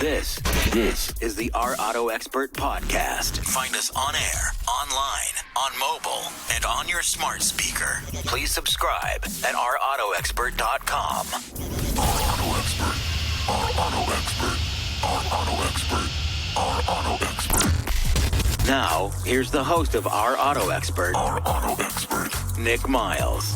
This is the Our Auto Expert Podcast. Find us on air, online, on mobile, and on your smart speaker. Please subscribe at ourautoexpert.com. Our Auto Expert. Our Auto Expert. Our Auto Expert. Our Auto Expert. Now, here's the host of Our Auto Expert, Our Auto Expert, Nick Miles.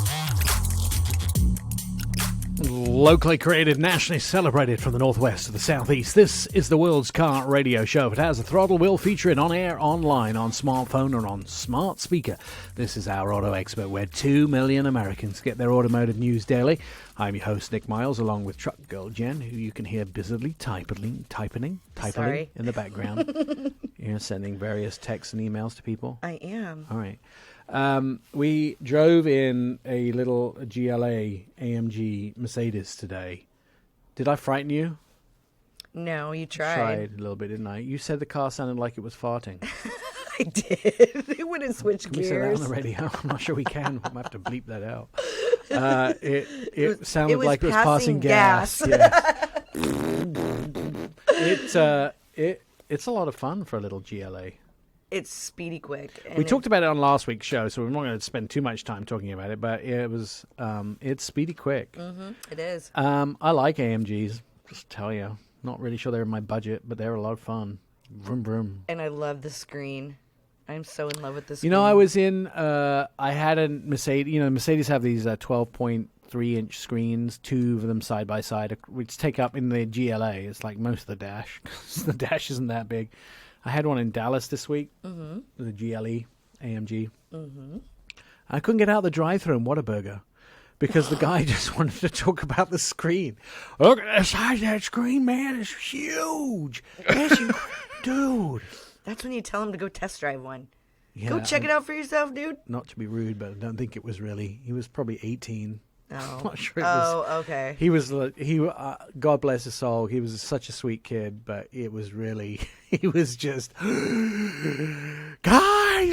Locally created, nationally celebrated from the northwest to the southeast, this is the world's car radio show. If it has a throttle, we'll feature it on air, online, on smartphone, or on smart speaker. This is Our Auto Expert, where 2 million Americans get their automotive news daily. I'm your host, Nick Miles, along with Truck Girl Jen, who you can hear busily typing in the background. You're sending various texts and emails to people? I am. All right. We drove in a little GLA AMG Mercedes today. Did I frighten you? No, you tried. Tried a little bit, didn't I? You said the car sounded like it was farting. I did. It wouldn't switch Can gears. we say that on the radio? I'm not sure we can. I might have to bleep that out. It sounded like it was passing gas. Yeah. It's a lot of fun for a little GLA. It's speedy quick. We talked about it on last week's show, so we're not going to spend too much time talking about it, but it's speedy quick. Mm-hmm, it is. I like AMGs, just tell you. Not really sure they're in my budget, but they're a lot of fun. Vroom, vroom. And I love the screen. I'm so in love with the screen. You know, I had a Mercedes, Mercedes have these 12.3-inch screens, two of them side by side, which take up in the GLA. It's like most of the dash, because the dash isn't that big. I had one in Dallas this week, the GLE AMG. Mm-hmm. I couldn't get out the drive-thru in Whataburger because the guy just wanted to talk about the screen. Look at the size of that screen, man. It's huge. Dude. That's when you tell him to go test drive one. Yeah, go check it out for yourself, dude. Not to be rude, but I don't think it was really. He was probably 18. Oh, I'm not sure it was. Oh, okay. He was, God bless his soul, he was such a sweet kid, but it was really, he was just, guys,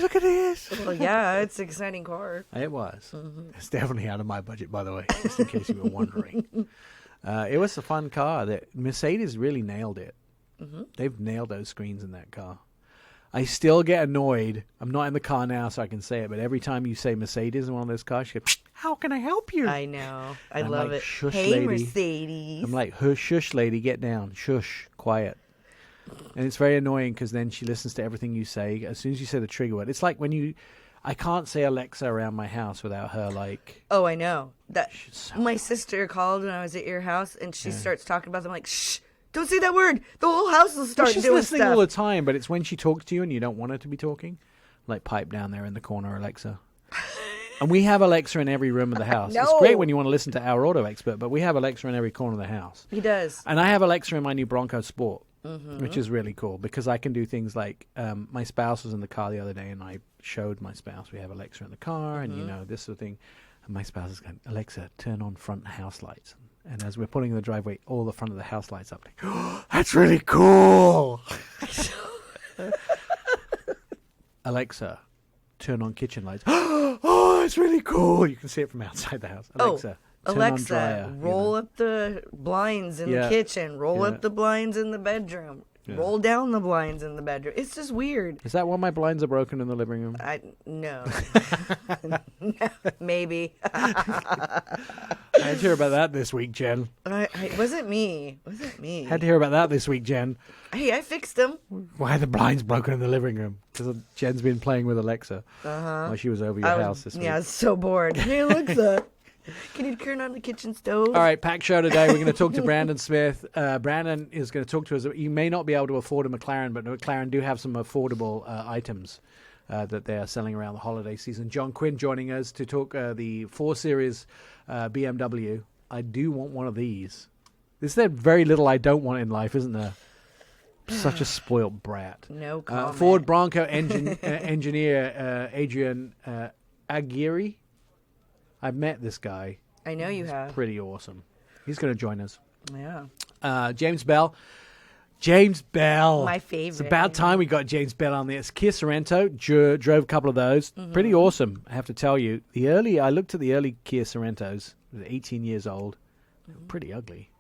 look at this. Well, yeah, it's an exciting car. It was. Mm-hmm. It's definitely out of my budget, by the way, just in case you were wondering. It was a fun car. Mercedes really nailed it. Mm-hmm. They've nailed those screens in that car. I still get annoyed. I'm not in the car now, so I can say it, but every time you say Mercedes in one of those cars, you go, how can I help you? I know. I I'm love like, it. Shush, hey, lady. Mercedes. I'm like, shush, lady, get down. Shush, quiet. And it's very annoying because then she listens to everything you say. As soon as you say the trigger word, it's like when I can't say Alexa around my house without her, like. Oh, I know. So my sister called when I was at your house, and she starts talking about them like, shh. Don't say that word. The whole house will start she's doing listening stuff. all the time, but it's when she talks to you and you don't want her to be talking. Like, pipe down there in the corner, Alexa. And we have Alexa in every room of the house. No. It's great when you want to listen to Our Auto Expert, but we have Alexa in every corner of the house. He does. And I have Alexa in my new Bronco Sport, which is really cool because I can do things like my spouse was in the car the other day and I showed my spouse we have Alexa in the car and, this sort of thing. And my spouse is going, Alexa, turn on front house lights. And as we're pulling in the driveway, all the front of the house lights up. Like, oh, that's really cool. Alexa, turn on kitchen lights. Oh, that's really cool. You can see it from outside the house. Alexa, turn on dryer. Roll up the blinds in the kitchen. Roll up the blinds in the bedroom. Yeah. Roll down the blinds in the bedroom. It's just weird. Is that why my blinds are broken in the living room? No. Maybe. I had to hear about that this week, Jen. It wasn't me. Had to hear about that this week, Jen. Hey, I fixed them. Why are the blinds broken in the living room? Because Jen's been playing with Alexa while she was over your house this week. Yeah, I was so bored. Hey, Alexa, can you turn on the kitchen stove? All right, packed show today. We're going to talk to Brandon Smith. Brandon is going to talk to us. You may not be able to afford a McLaren, but McLaren do have some affordable items that they are selling around the holiday season. John Quinn joining us to talk the 4 Series BMW. I do want one of these. Is there very little I don't want in life, isn't there? Such a spoiled brat. No comment. Ford Bronco engineer Adrian Aguirre. I've met this guy. I know you have. Pretty awesome. He's going to join us. Yeah. James Bell. James Bell. My favorite. It's about time we got James Bell on this. Kia Sorento. Drove a couple of those. Pretty awesome, I have to tell you. I looked at the early Kia Sorentos. They were 18 years old. They were pretty ugly.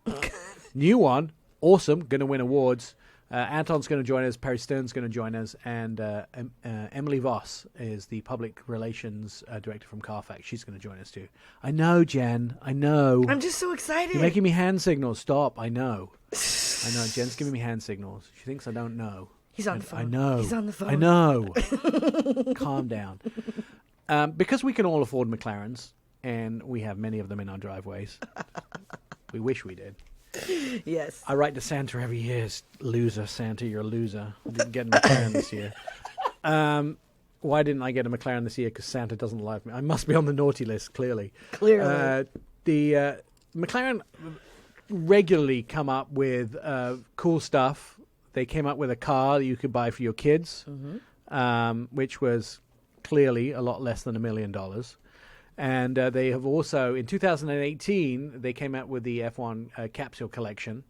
New one. awesome, going to win awards. Anton's going to join us, Perry Stern's going to join us, and Emily Voss is the public relations director from Carfax. She's going to join us too. I know, Jen. I know. I'm just so excited. You're making me hand signals. Stop. I know. I know. Jen's giving me hand signals. She thinks I don't know. He's on the phone. I know. He's on the phone. I know. Calm down. Because we can all afford McLarens, and we have many of them in our driveways. We wish we did. Yes. I write to Santa every year. Loser, Santa, you're a loser. I didn't get a McLaren this year. Why didn't I get a McLaren this year? Because Santa doesn't like me. I must be on the naughty list, clearly. Clearly. The McLaren regularly come up with cool stuff. They came up with a car that you could buy for your kids, which was clearly a lot less than $1 million. And they have also, in 2018, they came out with the F1 capsule collection.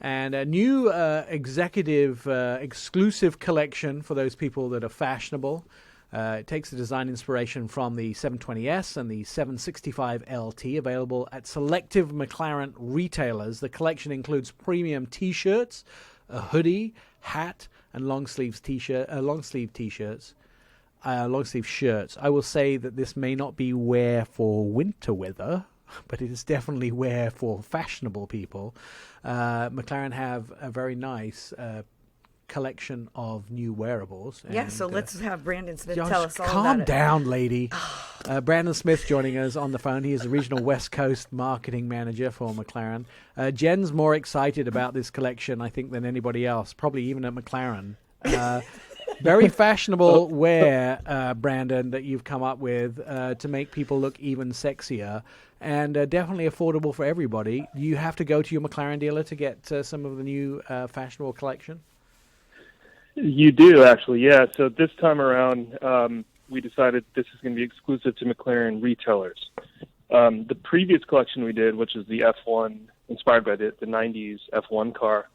And a new executive exclusive collection for those people that are fashionable. It takes the design inspiration from the 720S and the 765 LT, available at selective McLaren retailers. The collection includes premium T-shirts, a hoodie, hat, and long-sleeve T-shirts. Long-sleeve shirts. I will say that this may not be wear for winter weather, but it is definitely wear for fashionable people. McLaren have a very nice collection of new wearables. Yeah, so let's have Brandon Smith Josh, tell us all about it. calm down, lady. Brandon Smith joining us on the phone. He is the regional West Coast marketing manager for McLaren. Jen's more excited about this collection, I think, than anybody else, probably even at McLaren. Very fashionable wear, Brandon, that you've come up with to make people look even sexier, and definitely affordable for everybody. You have to go to your McLaren dealer to get some of the new fashionable collection? You do, actually, yeah. So this time around, we decided this is going to be exclusive to McLaren retailers. The previous collection we did, which is the F1, inspired by the 90s F1 car,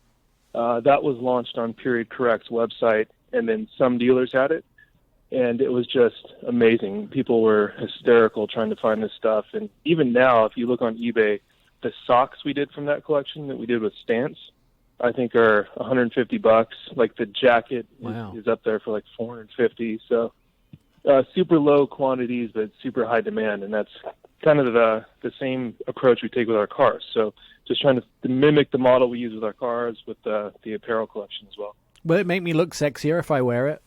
that was launched on Period Correct's website, and then some dealers had it, and it was just amazing. People were hysterical trying to find this stuff, and even now, if you look on eBay, the socks we did from that collection that we did with Stance, I think are $150. Like the jacket is up there for like $450. So super low quantities, but super high demand, and that's kind of the same approach we take with our cars. So just trying to mimic the model we use with our cars with the apparel collection as well. Will it make me look sexier if I wear it?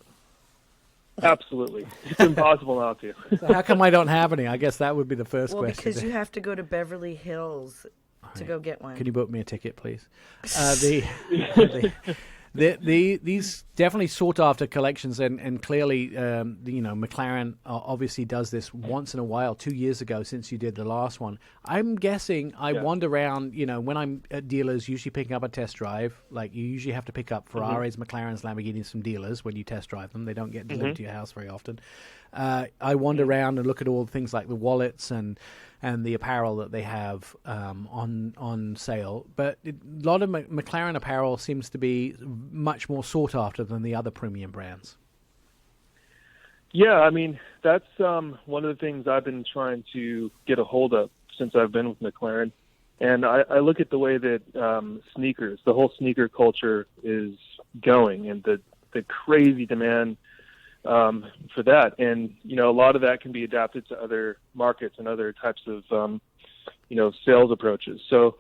Absolutely. It's impossible not to. So how come I don't have any? I guess that would be the first question. Well, because you have to go to Beverly Hills to go get one. Can you book me a ticket, please? These definitely sought after collections, and clearly, McLaren obviously does this once in a while. 2 years ago, since you did the last one, I'm guessing I wander around. When I'm at dealers, usually picking up a test drive. Like you usually have to pick up Ferraris, McLarens, Lamborghinis from dealers when you test drive them. They don't get delivered to your house very often. I wander around and look at all the things like the wallets and the apparel that they have on sale. But a lot of McLaren apparel seems to be much more sought after than the other premium brands. Yeah, I mean, that's one of the things I've been trying to get a hold of since I've been with McLaren. And I look at the way that sneakers, the whole sneaker culture is going, and the crazy demand for that. And, a lot of that can be adapted to other markets and other types of, sales approaches. So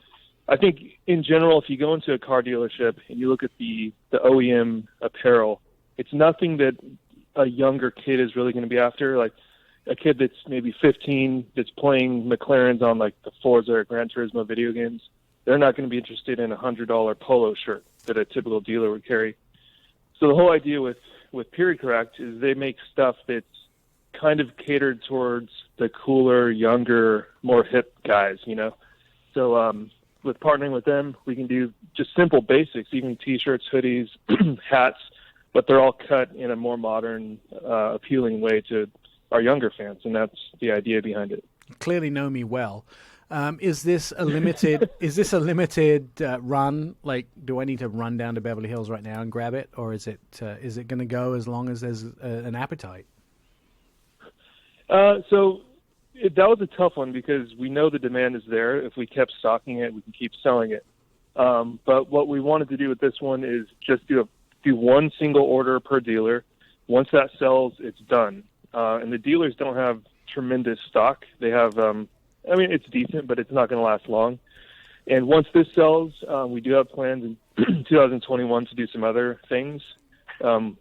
I think in general, if you go into a car dealership and you look at the OEM apparel, it's nothing that a younger kid is really going to be after. Like a kid that's maybe 15 that's playing McLarens on like the Forza or Gran Turismo video games, they're not going to be interested in a $100 polo shirt that a typical dealer would carry. So the whole idea with Period Correct is they make stuff that's kind of catered towards the cooler, younger, more hip guys, So with partnering with them, we can do just simple basics, even T-shirts, hoodies, hats, but they're all cut in a more modern, appealing way to our younger fans, and that's the idea behind it. You clearly know me well. Is this a limited? Is this a limited run? Like, do I need to run down to Beverly Hills right now and grab it, or is it going to go as long as there's an appetite? So that was a tough one because we know the demand is there. If we kept stocking it, we can keep selling it. But what we wanted to do with this one is just do one single order per dealer. Once that sells, it's done. And the dealers don't have tremendous stock. They have, it's decent, but it's not going to last long. And once this sells, we do have plans in 2021 to do some other things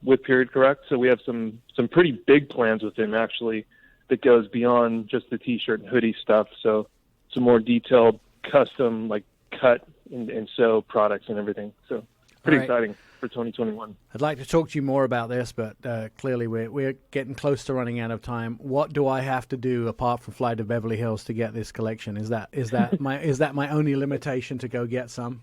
with Period Correct. So we have some pretty big plans with him, actually, that goes beyond just the T-shirt and hoodie stuff. So some more detailed, custom, like cut and sew products and everything. So pretty exciting for 2021. I'd like to talk to you more about this, but clearly we're getting close to running out of time. What do I have to do apart from fly to Beverly Hills to get this collection? Is that my only limitation to go get some?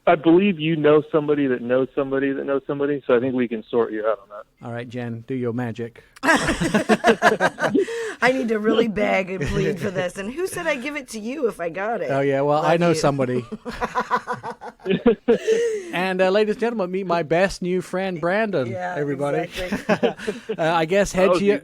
I believe you know somebody that knows somebody that knows somebody, so I think we can sort you out on that. All right, Jen, do your magic. I need to really beg and plead for this. And who said I'd give it to you if I got it? Oh, yeah, well, I know somebody. And ladies and gentlemen, meet my best new friend, Brandon. Yeah, everybody. Exactly. I guess head to your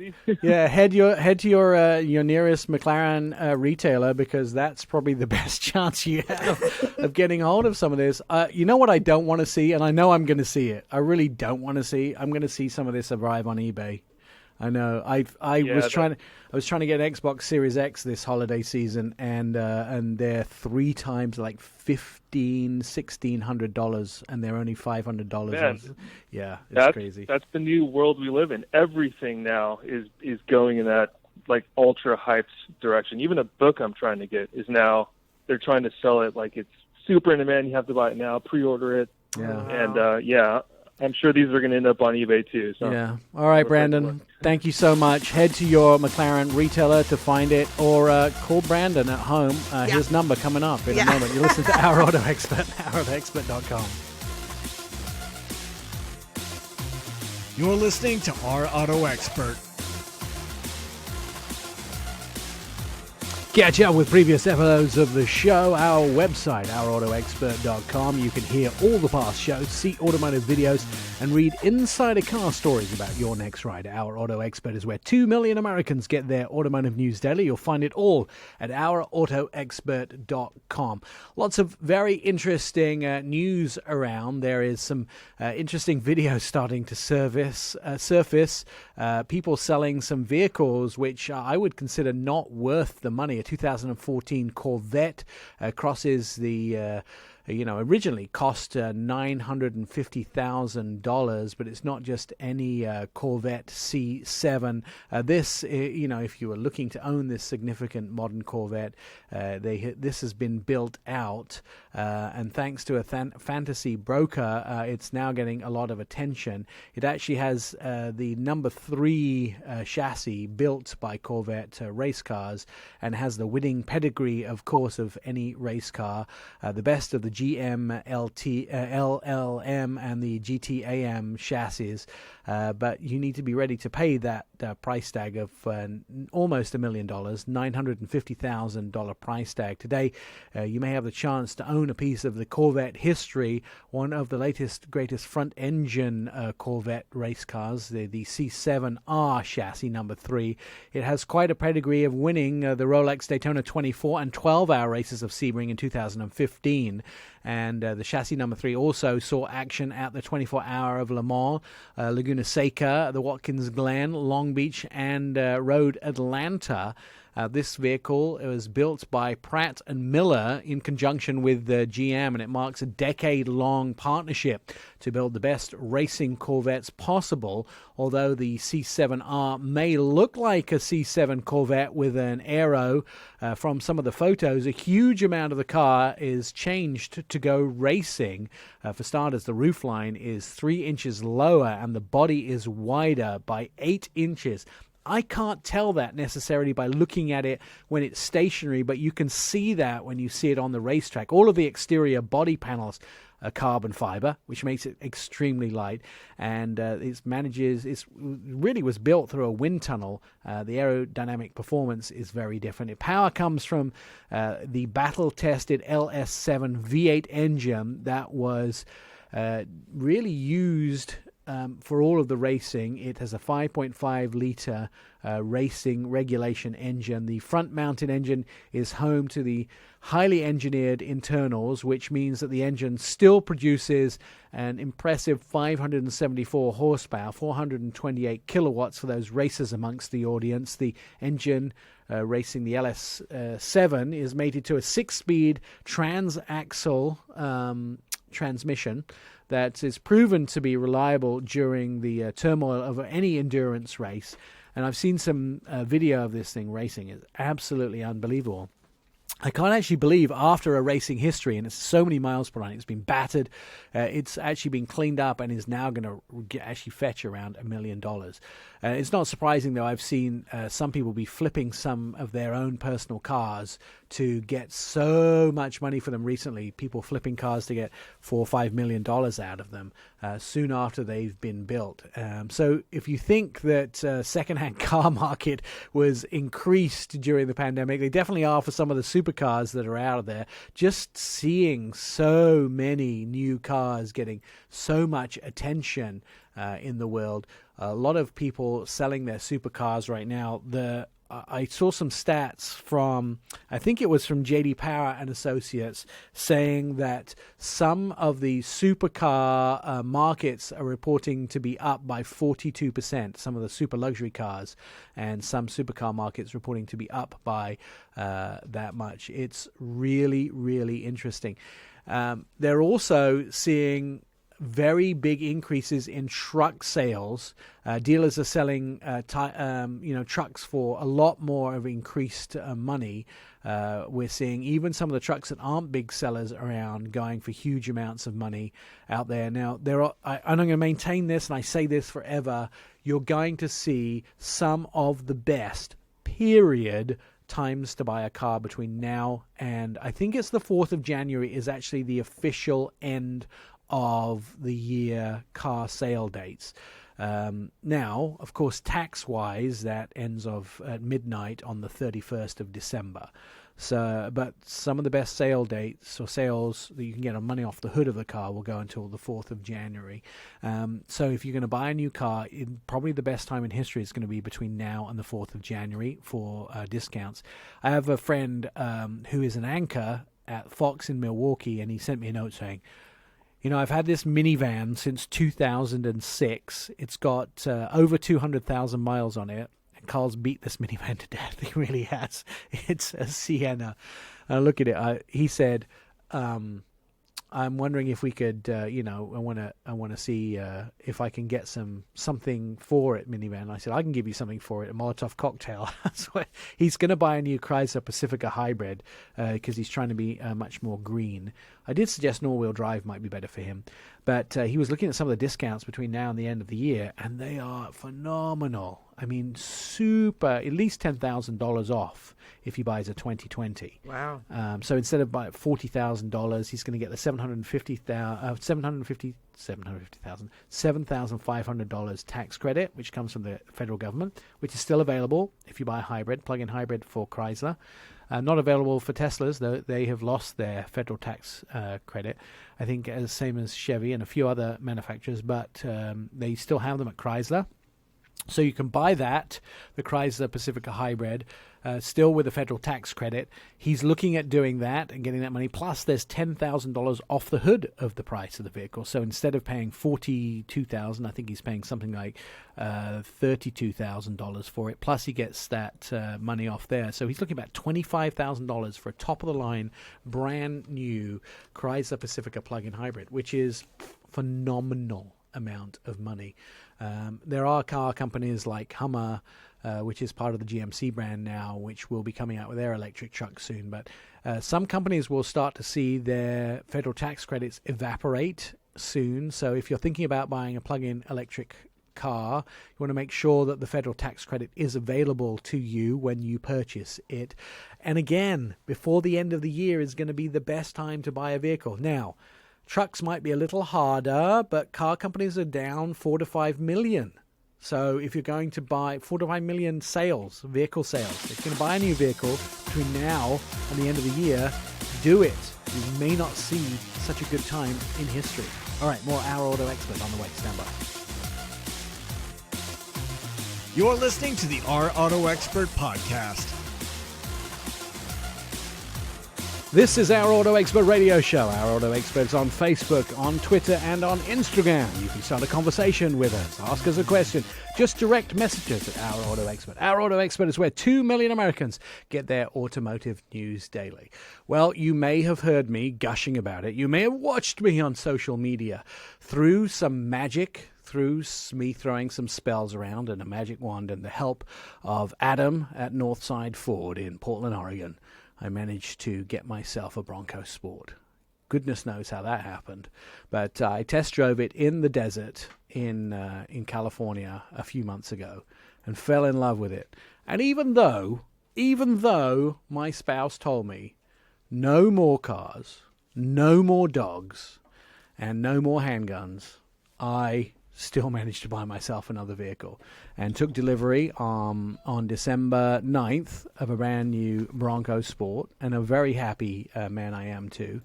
nearest McLaren retailer, because that's probably the best chance you have of getting hold of some of this. You know what I don't want to see, and I know I'm going to see it. I really don't want to see. I'm going to see some of this arrive on eBay. I know. I was trying to get an Xbox Series X this holiday season, and they're 3 times like $1,600, and they're only $500. Yeah, it's crazy. That's the new world we live in. Everything now is going in that like ultra hyped direction. Even a book I'm trying to get is now they're trying to sell it like it's super in demand. You have to buy it now, pre-order it. Yeah. And I'm sure these are going to end up on eBay too. So. Yeah. All right, Brandon. Thank you so much. Head to your McLaren retailer to find it, or call Brandon at home. His number coming up in a moment. You listen to Our Auto Expert, OurAutoExpert.com. You're listening to Our Auto Expert. Catch up with previous episodes of the show, our website, OurAutoExpert.com. You can hear all the past shows, see automotive videos, and read insider car stories about your next ride. Our Auto Expert is where 2 million Americans get their automotive news daily. You'll find it all at OurAutoExpert.com. Lots of very interesting news around. There is some interesting videos starting to surface. People selling some vehicles which I would consider not worth the money. 2014 Corvette crosses the originally cost $950,000, but it's not just any Corvette C7. If you were looking to own this significant modern Corvette, this has been built out, and thanks to a fantasy broker, it's now getting a lot of attention. It actually has the number 3 chassis built by Corvette race cars, and has the winning pedigree, of course, of any race car. The best of the GM LLM and the GTAM chassis, but you need to be ready to pay that price tag of almost $1 million, $950,000 price tag. Today, you may have the chance to own a piece of the Corvette history, one of the latest, greatest front-engine Corvette race cars, the C7R chassis number 3. It has quite a pedigree of winning the Rolex Daytona 24 and 12-hour races of Sebring in 2015. And the chassis number 3 also saw action at the 24-hour of Le Mans, Laguna Seca, the Watkins Glen, Long Beach, and Road Atlanta. This vehicle was built by Pratt & Miller in conjunction with GM, and it marks a decade-long partnership to build the best racing Corvettes possible. Although the C7R may look like a C7 Corvette with an aero, from some of the photos, a huge amount of the car is changed to go racing. For starters, the roofline is 3 inches lower and the body is wider by 8 inches. I can't tell that necessarily by looking at it when it's stationary, but you can see that when you see it on the racetrack. All of the exterior body panels are carbon fiber, which makes it extremely light, and it really was built through a wind tunnel. The aerodynamic performance is very different. Its power comes from the battle-tested LS7 V8 engine that was really used for all of the racing, it has a 5.5 litre racing regulation engine. The front-mounted engine is home to the highly engineered internals, which means that the engine still produces an impressive 574 horsepower, 428 kilowatts for those racers amongst the audience. The engine racing the LS7 is mated to a 6-speed transaxle transmission that is proven to be reliable during the turmoil of any endurance race. And I've seen some video of this thing racing. It's absolutely unbelievable. I can't actually believe after a racing history, and it's so many miles per annum, it's been battered, it's actually been cleaned up and is now going to actually fetch around $1 million. It's not surprising, though. I've seen some people be flipping some of their own personal cars to get so much money for them recently. People flipping cars to get $4 or $5 million out of them soon after they've been built. So if you think that secondhand car market was increased during the pandemic, they definitely are for some of the supercars that are out there. Just seeing so many new cars getting so much attention in the world. A lot of people selling their supercars right now. I saw some stats from, I think it was from JD Power and Associates, saying that some of the supercar markets are reporting to be up by 42%, some of the super luxury cars, and some supercar markets reporting to be up by that much. It's really, really interesting. They're also seeing very big increases in truck sales. Dealers are selling trucks for a lot more of increased money. We're seeing even some of the trucks that aren't big sellers around going for huge amounts of money out there. Now, I'm going to maintain this, and I say this forever, you're going to see some of the best, period, times to buy a car between now and I think it's the 4th of January is actually the official end of the year car sale dates. Now, of course, tax-wise, that ends at midnight on the 31st of December. So, but some of the best sale dates or sales that you can get on money off the hood of the car will go until the 4th of January. So if you're going to buy a new car, probably the best time in history is going to be between now and the 4th of January for discounts. I have a friend who is an anchor at Fox in Milwaukee, and he sent me a note saying, I've had this minivan since 2006. It's got over 200,000 miles on it. And Carl's beat this minivan to death. He really has. It's a Sienna. Look at it. He said, I'm wondering if we could, I want to see if I can get something for it, minivan. I said, I can give you something for it, a Molotov cocktail. That's what he's going to buy a new Chrysler Pacifica hybrid because he's trying to be much more green. I did suggest an all-wheel drive might be better for him, but he was looking at some of the discounts between now and the end of the year, and they are phenomenal. I mean, at least $10,000 off if he buys a 2020. Wow. So instead of buying $40,000, he's going to get the $7,500 tax credit, which comes from the federal government, which is still available if you buy a hybrid, plug-in hybrid for Chrysler. Not available for Teslas, though. They have lost their federal tax credit, I think, same as Chevy and a few other manufacturers, but they still have them at Chrysler. So you can buy that, the Chrysler Pacifica Hybrid, still with a federal tax credit. He's looking at doing that and getting that money. Plus, there's $10,000 off the hood of the price of the vehicle. So instead of paying $42,000, I think he's paying something like $32,000 for it. Plus, he gets that money off there. So he's looking at about $25,000 for a top-of-the-line, brand new Chrysler Pacifica plug-in hybrid, which is phenomenal amount of money. There are car companies like Hummer, which is part of the GMC brand now, which will be coming out with their electric truck soon. But some companies will start to see their federal tax credits evaporate soon. So if you're thinking about buying a plug-in electric car, you want to make sure that the federal tax credit is available to you when you purchase it. And again, before the end of the year is going to be the best time to buy a vehicle. Now, trucks might be a little harder, but car companies are down 4 to 5 million. So if you're going to buy 4 to 5 million vehicle sales, if you're going to buy a new vehicle between now and the end of the year, do it. You may not see such a good time in history. All right, more Our Auto Expert on the way. Stand by. You're listening to the Our Auto Expert podcast. This is Our Auto Expert radio show. Our Auto Experts on Facebook, on Twitter, and on Instagram. You can start a conversation with us, ask us a question, just direct messages at Our Auto Expert. Our Auto Expert is where 2 million Americans get their automotive news daily. Well, you may have heard me gushing about it. You may have watched me on social media through some magic, through me throwing some spells around and a magic wand and the help of Adam at Northside Ford in Portland, Oregon. I managed to get myself a Bronco Sport. Goodness knows how that happened. But I test drove it in the desert in California a few months ago and fell in love with it. And even though my spouse told me no more cars, no more dogs, and no more handguns, I still managed to buy myself another vehicle and took delivery on December 9th of a brand new Bronco Sport, and a very happy man I am too.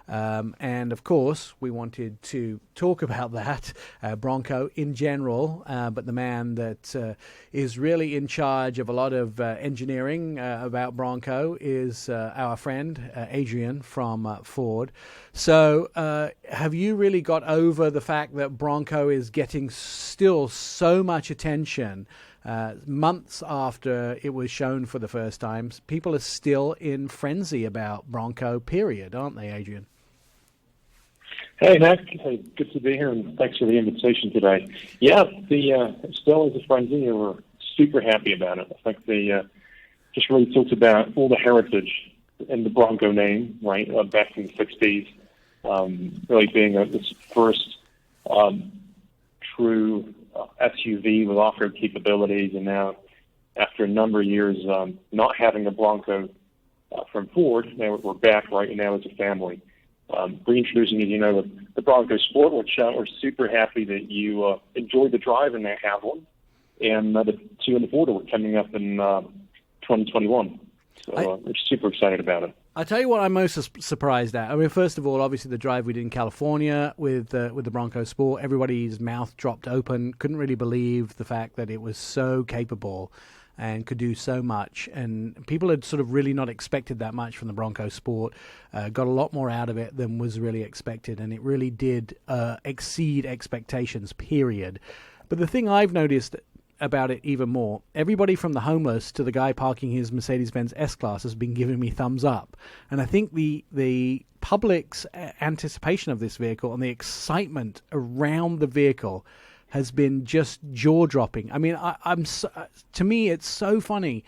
And of course, we wanted to talk about that, Bronco in general, but the man that is really in charge of a lot of engineering about Bronco is our friend Adrian from Ford. So have you really got over the fact that Bronco is getting still so much attention months after it was shown for the first time? People are still in frenzy about Bronco, period, aren't they, Adrian? Hey, Mac. Hey, good to be here, and thanks for the invitation today. Yeah, the still is a frenzy, and we're super happy about it. I think they just really talks about all the heritage in the Bronco name, right, back in the 60s, really being this first true SUV with off-road capabilities, and now, after a number of years not having a Bronco from Ford, now we're back right now as a family. Reintroducing it, the Bronco Sport, which we're super happy that you enjoyed the drive and now have one. And the 2 and the 4 are coming up in 2021. So we're super excited about it. I tell you what I'm most surprised at. I mean, first of all, obviously the drive we did in California with the Bronco Sport, everybody's mouth dropped open, couldn't really believe the fact that it was so capable and could do so much, and people had sort of really not expected that much from the Bronco Sport. Got a lot more out of it than was really expected, and it really did exceed expectations, period. But the thing I've noticed about it even more, everybody from the homeless to the guy parking his Mercedes-Benz S-Class has been giving me thumbs up. And I think the public's anticipation of this vehicle and the excitement around the vehicle has been just jaw-dropping. I mean, to me, it's so funny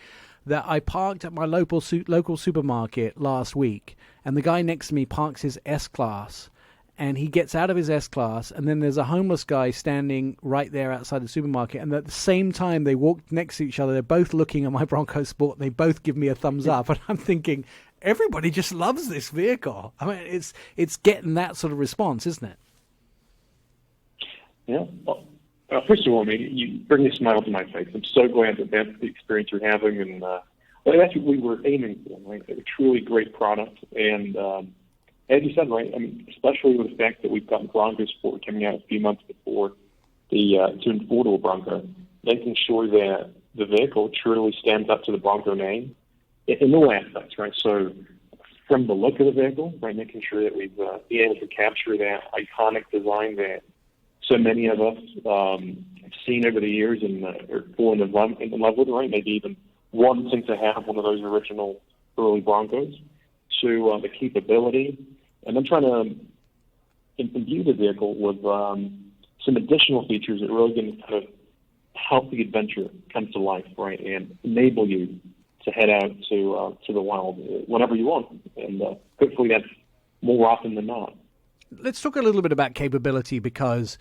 that I parked at my local supermarket last week, and the guy next to me parks his S-Class, and he gets out of his S-Class, and then there's a homeless guy standing right there outside the supermarket, and at the same time they walk next to each other. They're both looking at my Bronco Sport, and they both give me a thumbs up, and I'm thinking, everybody just loves this vehicle. I mean, it's getting that sort of response, isn't it? Yeah. Well, first of all, I mean, you bring a smile to my face. I'm so glad that that's the experience you're having, and that's what we were aiming for, right? A truly great product, and as you said, right, I mean, especially with the fact that we've got Bronco Sport coming out a few months before the 2 and 4 Bronco, making sure that the vehicle truly stands up to the Bronco name in all aspects, right? So from the look of the vehicle, right, making sure that we've been able to capture that iconic design that so many of us have seen over the years and are falling in love with it, right? Maybe even wanting to have one of those original early Broncos. To the capability, and then trying to imbue the vehicle with some additional features that really going to kind of help the adventure come to life, right, and enable you to head out to the wild whenever you want, and hopefully that's more often than not. Let's talk a little bit about capability, because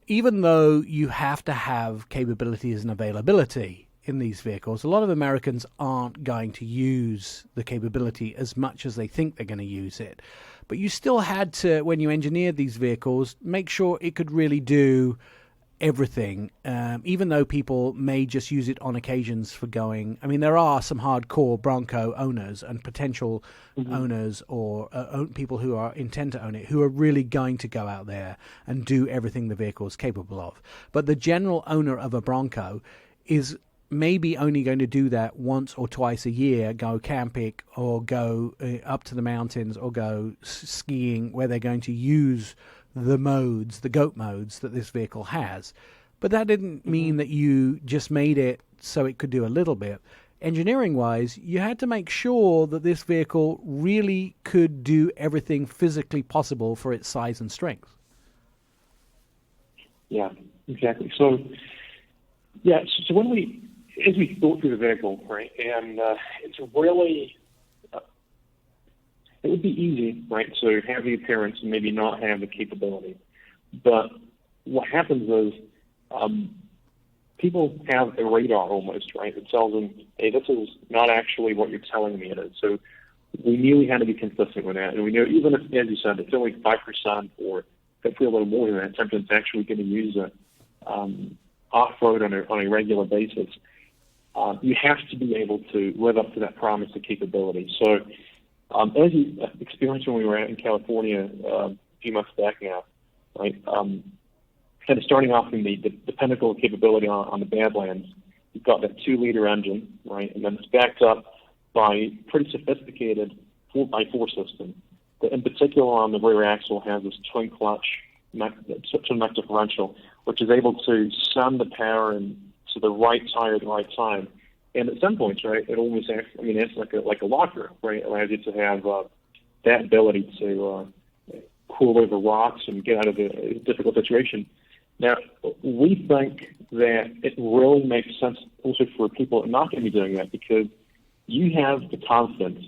even though you have to have capabilities and availability in these vehicles, a lot of Americans aren't going to use the capability as much as they think they're going to use it. But you still had to, when you engineered these vehicles, make sure it could really do everything, even though people may just use it on occasions for going. I mean, there are some hardcore Bronco owners and potential owners or people who intend to own it who are really going to go out there and do everything the vehicle is capable of. But the general owner of a Bronco is maybe only going to do that once or twice a year, go camping or go up to the mountains or go skiing, where they're going to use the GOAT modes that this vehicle has. But that didn't mean that you just made it so it could do a little bit. Engineering-wise, you had to make sure that this vehicle really could do everything physically possible for its size and strength. Yeah, exactly. So when as we thought through the vehicle, right, and it's really, it would be easy, right, to have the appearance and maybe not have the capability. But what happens is people have a radar almost, right, that tells them, hey, this is not actually what you're telling me it is. So we knew we had to be consistent with that. And we knew even if, as you said, it's only 5% or hopefully a little more than that, something's actually going to use it off-road on a regular basis, you have to be able to live up to that promise of capability. So as you experienced when we were out in California a few months back now, right, kind of starting off in the pinnacle of capability on the Badlands, you've got that 2-liter engine, right, and then it's backed up by pretty sophisticated 4x4 system. That in particular on the rear axle has this twin clutch differential, which is able to send the power in to the right tire at the right time. And at some points, right, it almost acts, I mean, it's like a locker, right? It allows you to have that ability to cool over rocks and get out of a difficult situation. Now, we think that it really makes sense also for people not going to be doing that, because you have the confidence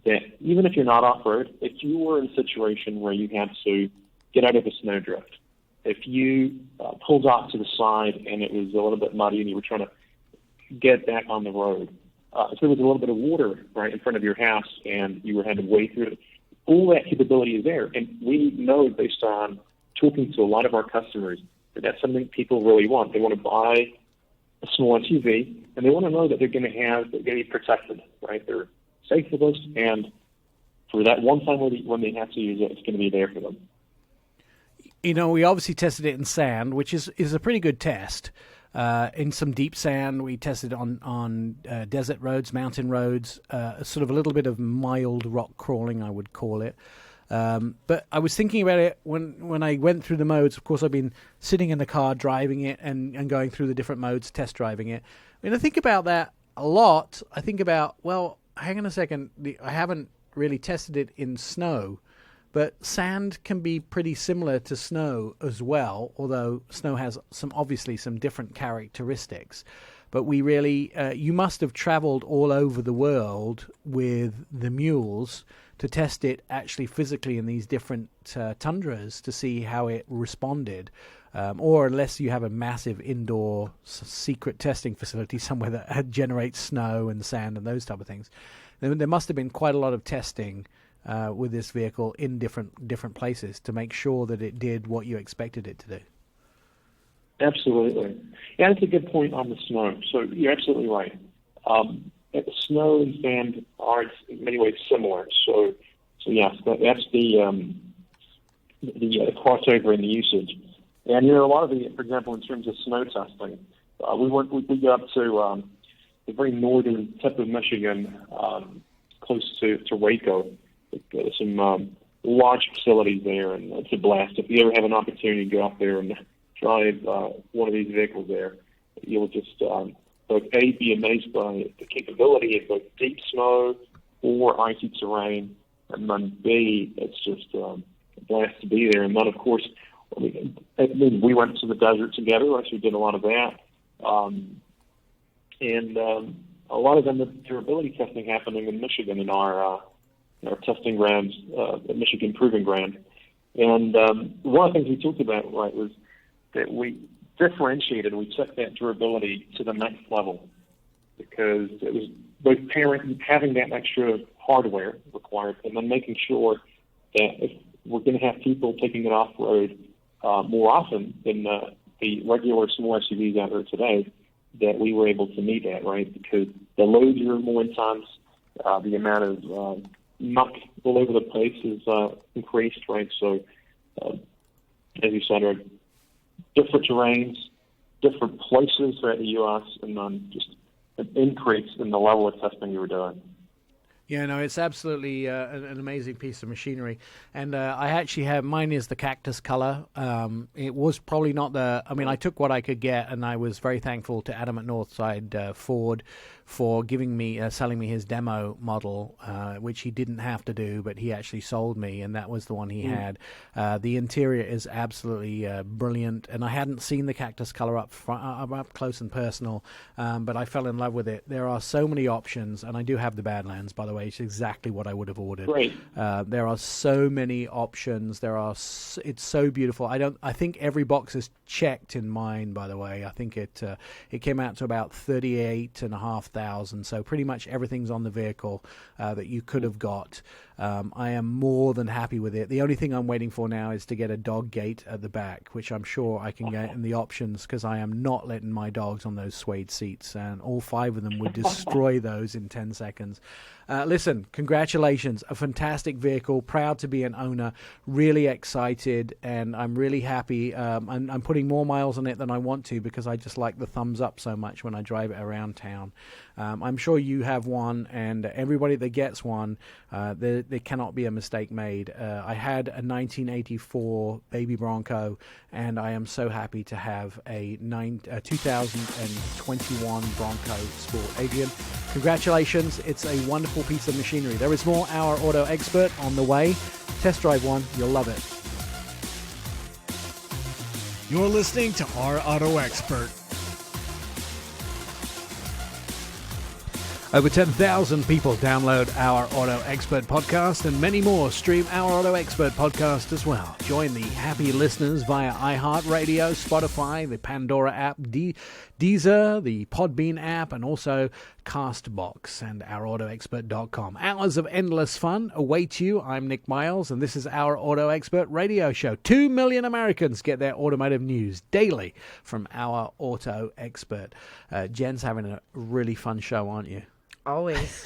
that even if you're not off-road, if you were in a situation where you had to get out of a snowdrift, if you pulled off to the side and it was a little bit muddy and you were trying to get back on the road, if there was a little bit of water right in front of your house and you had to wade through it, all that capability is there. And we know, based on talking to a lot of our customers, that that's something people really want. They want to buy a small SUV and they want to know that they're going to be protected, right? They're safe with us, and for that one time when they have to use it, it's going to be there for them. You know, we obviously tested it in sand, which is a pretty good test. In some deep sand, we tested on desert roads, mountain roads, sort of a little bit of mild rock crawling, I would call it. But I was thinking about it when I went through the modes. Of course, I've been sitting in the car driving it and going through the different modes, test driving it. I mean, I think about that a lot. I think about, well, hang on a second, I haven't really tested it in snow. But sand can be pretty similar to snow as well, although snow has obviously some different characteristics. But we really, you must have traveled all over the world with the mules to test it actually physically in these different tundras to see how it responded. Or unless you have a massive indoor secret testing facility somewhere that generates snow and sand and those type of things. There must have been quite a lot of testing with this vehicle in different places to make sure that it did what you expected it to do. Absolutely. Yeah, that's a good point on the snow. So you're absolutely right. Snow and sand are in many ways similar. So yes, that's the crossover in the usage. And, a lot of for example, in terms of snow testing, we go up to the very northern tip of Michigan, close to Waco. There's some large facilities there, and it's a blast. If you ever have an opportunity to go up there and drive one of these vehicles there, you'll just both A, be amazed by the capability of both deep snow or icy terrain, and then B, it's just a blast to be there. And then, of course, we went to the desert together, so we did a lot of that. And a lot of them, the durability testing happening in Michigan in our testing grounds, Michigan Proving Ground. And one of the things we talked about, right, was that we differentiated, we took that durability to the next level, because it was both having that extra hardware required, and then making sure that if we're going to have people taking it off-road more often, then the regular small SUVs out there today, that we were able to meet that, right? Because the loads are more intense, the amount of muck all over the place is increased, right? So, as you said, different terrains, different places throughout the U.S., and just an increase in the level of testing you were doing. Yeah, no, it's absolutely an amazing piece of machinery. And I actually have, mine is the cactus color. It was probably not I took what I could get, and I was very thankful to Adam at Northside Ford for giving me, selling me his demo model, which he didn't have to do, but he actually sold me, and that was the one he had. The interior is absolutely brilliant, and I hadn't seen the cactus color up close and personal, but I fell in love with it. There are so many options, and I do have the Badlands, by the way. It's exactly what I would have ordered. Great. There are so many options. It's so beautiful. I think every box is checked in mine, by the way. I think it came out to about 38,500. So pretty much everything's on the vehicle that you could have got. I am more than happy with it. The only thing I'm waiting for now is to get a dog gate at the back, which I'm sure I can get in the options, because I am not letting my dogs on those suede seats, and all 5 of them would destroy those in 10 seconds. Listen, congratulations. A fantastic vehicle. Proud to be an owner. Really excited, and I'm really happy. I'm putting more miles on it than I want to, because I just like the thumbs up so much when I drive it around town. I'm sure you have one, and everybody that gets one, there cannot be a mistake made. I had a 1984 baby Bronco, and I am so happy to have a 2021 Bronco Sport. Adrian, congratulations. It's a wonderful piece of machinery. There is more Our Auto Expert on the way. Test drive one. You'll love it. You're listening to Our Auto Expert. Over 10,000 people download Our Auto Expert podcast, and many more stream Our Auto Expert podcast as well. Join the happy listeners via iHeartRadio, Spotify, the Pandora app, Deezer, the Podbean app, and also Castbox and OurAutoExpert.com. Hours of endless fun await you. I'm Nick Miles, and this is Our Auto Expert radio show. 2 million Americans get their automotive news daily from Our Auto Expert. Jen's having a really fun show, aren't you? Always.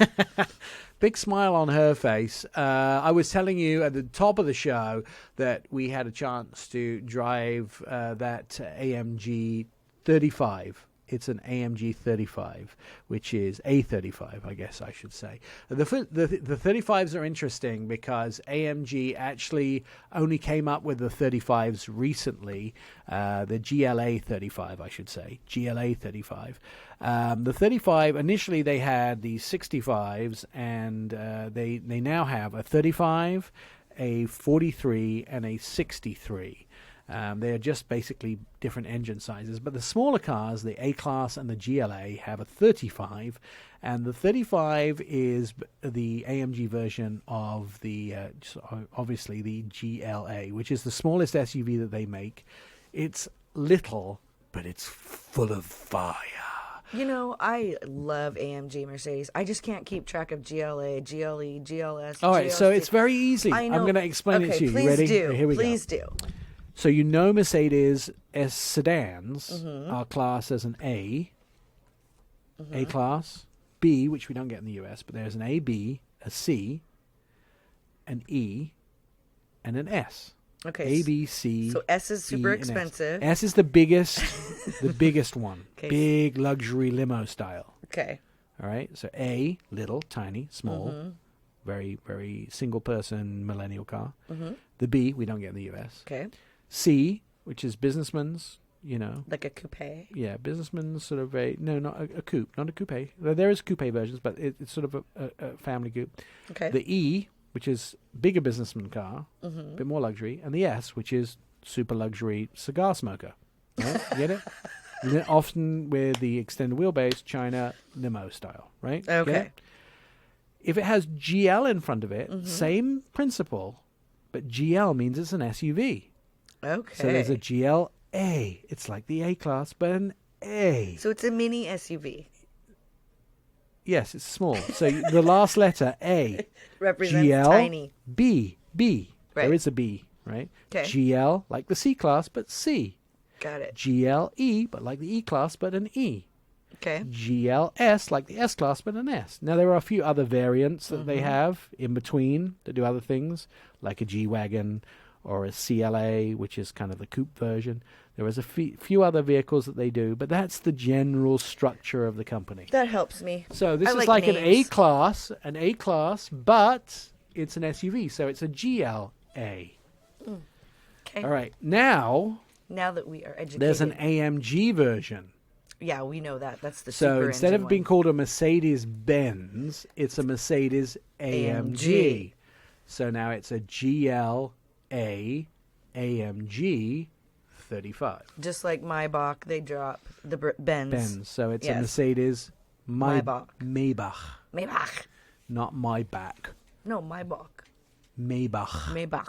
Big smile on her face. I was telling you at the top of the show that we had a chance to drive that AMG 35. It's an AMG 35, which is A35, I guess I should say. The 35s are interesting because AMG actually only came up with the 35s recently, the GLA 35, I should say, GLA 35. The 35, initially they had the 65s, and they now have a 35, a 43, and a 63. They're just basically different engine sizes. But the smaller cars, the A-Class and the GLA, have a 35. And the 35 is the AMG version of the, obviously, the GLA, which is the smallest SUV that they make. It's little, but it's full of fire. You know, I love AMG Mercedes. I just can't keep track of GLA, GLE, GLS. All right, GLC. so it's very easy. I know. I'm going to explain it to you. Please You ready? do. Here we go. Please do. So you know Mercedes S sedans are classed as an A, A-Class, B, which we don't get in the US, but there's an A, B, a C, an E, and an S. Okay. A, B, C. So S is super E, and expensive. S is the biggest, the biggest one. Okay. Big luxury limo style. Okay. All right. So A, little, tiny, small, very, very single person millennial car. The B, we don't get in the US. Okay. C, which is businessman's, you know. Like a coupe. Yeah, businessman's sort of not a coupe, not a coupe. There is coupe versions, but it's sort of a family coupe. Okay. The E, which is bigger businessman car, a bit more luxury. And the S, which is super luxury cigar smoker. Right? You get it? Often with the extended wheelbase, China limo style, right? Okay. Get it? If it has GL in front of it, same principle, but GL means it's an SUV. Okay. So there's a GLA. It's like the A-Class, but an A. So it's a mini SUV. Yes, it's small. So the last letter, A. Represents GL, tiny. B. Right. There is a B, right? Okay. GL, like the C-Class, but C. Got it. GLE, but like the E-Class, but an E. Okay. GLS, like the S-Class, but an S. Now, there are a few other variants that they have in between that do other things, like a G-Wagon or a CLA, which is kind of the coupe version. There is a few other vehicles that they do, but that's the general structure of the company. That helps me. So this I is like like names. an A-Class, but it's an SUV, so it's a GLA. Okay. All right, now Now that we are educated. there's an AMG version. Yeah, we know that. That's the So super instead engine of being one. called a Mercedes-Benz, it's a Mercedes AMG. So now it's a GLA AMG 35. Just like Maybach, they drop the Benz. Benz. So it's a Yes. Mercedes Maybach. Maybach. Maybach. Not my back. No, Maybach. Maybach. Maybach.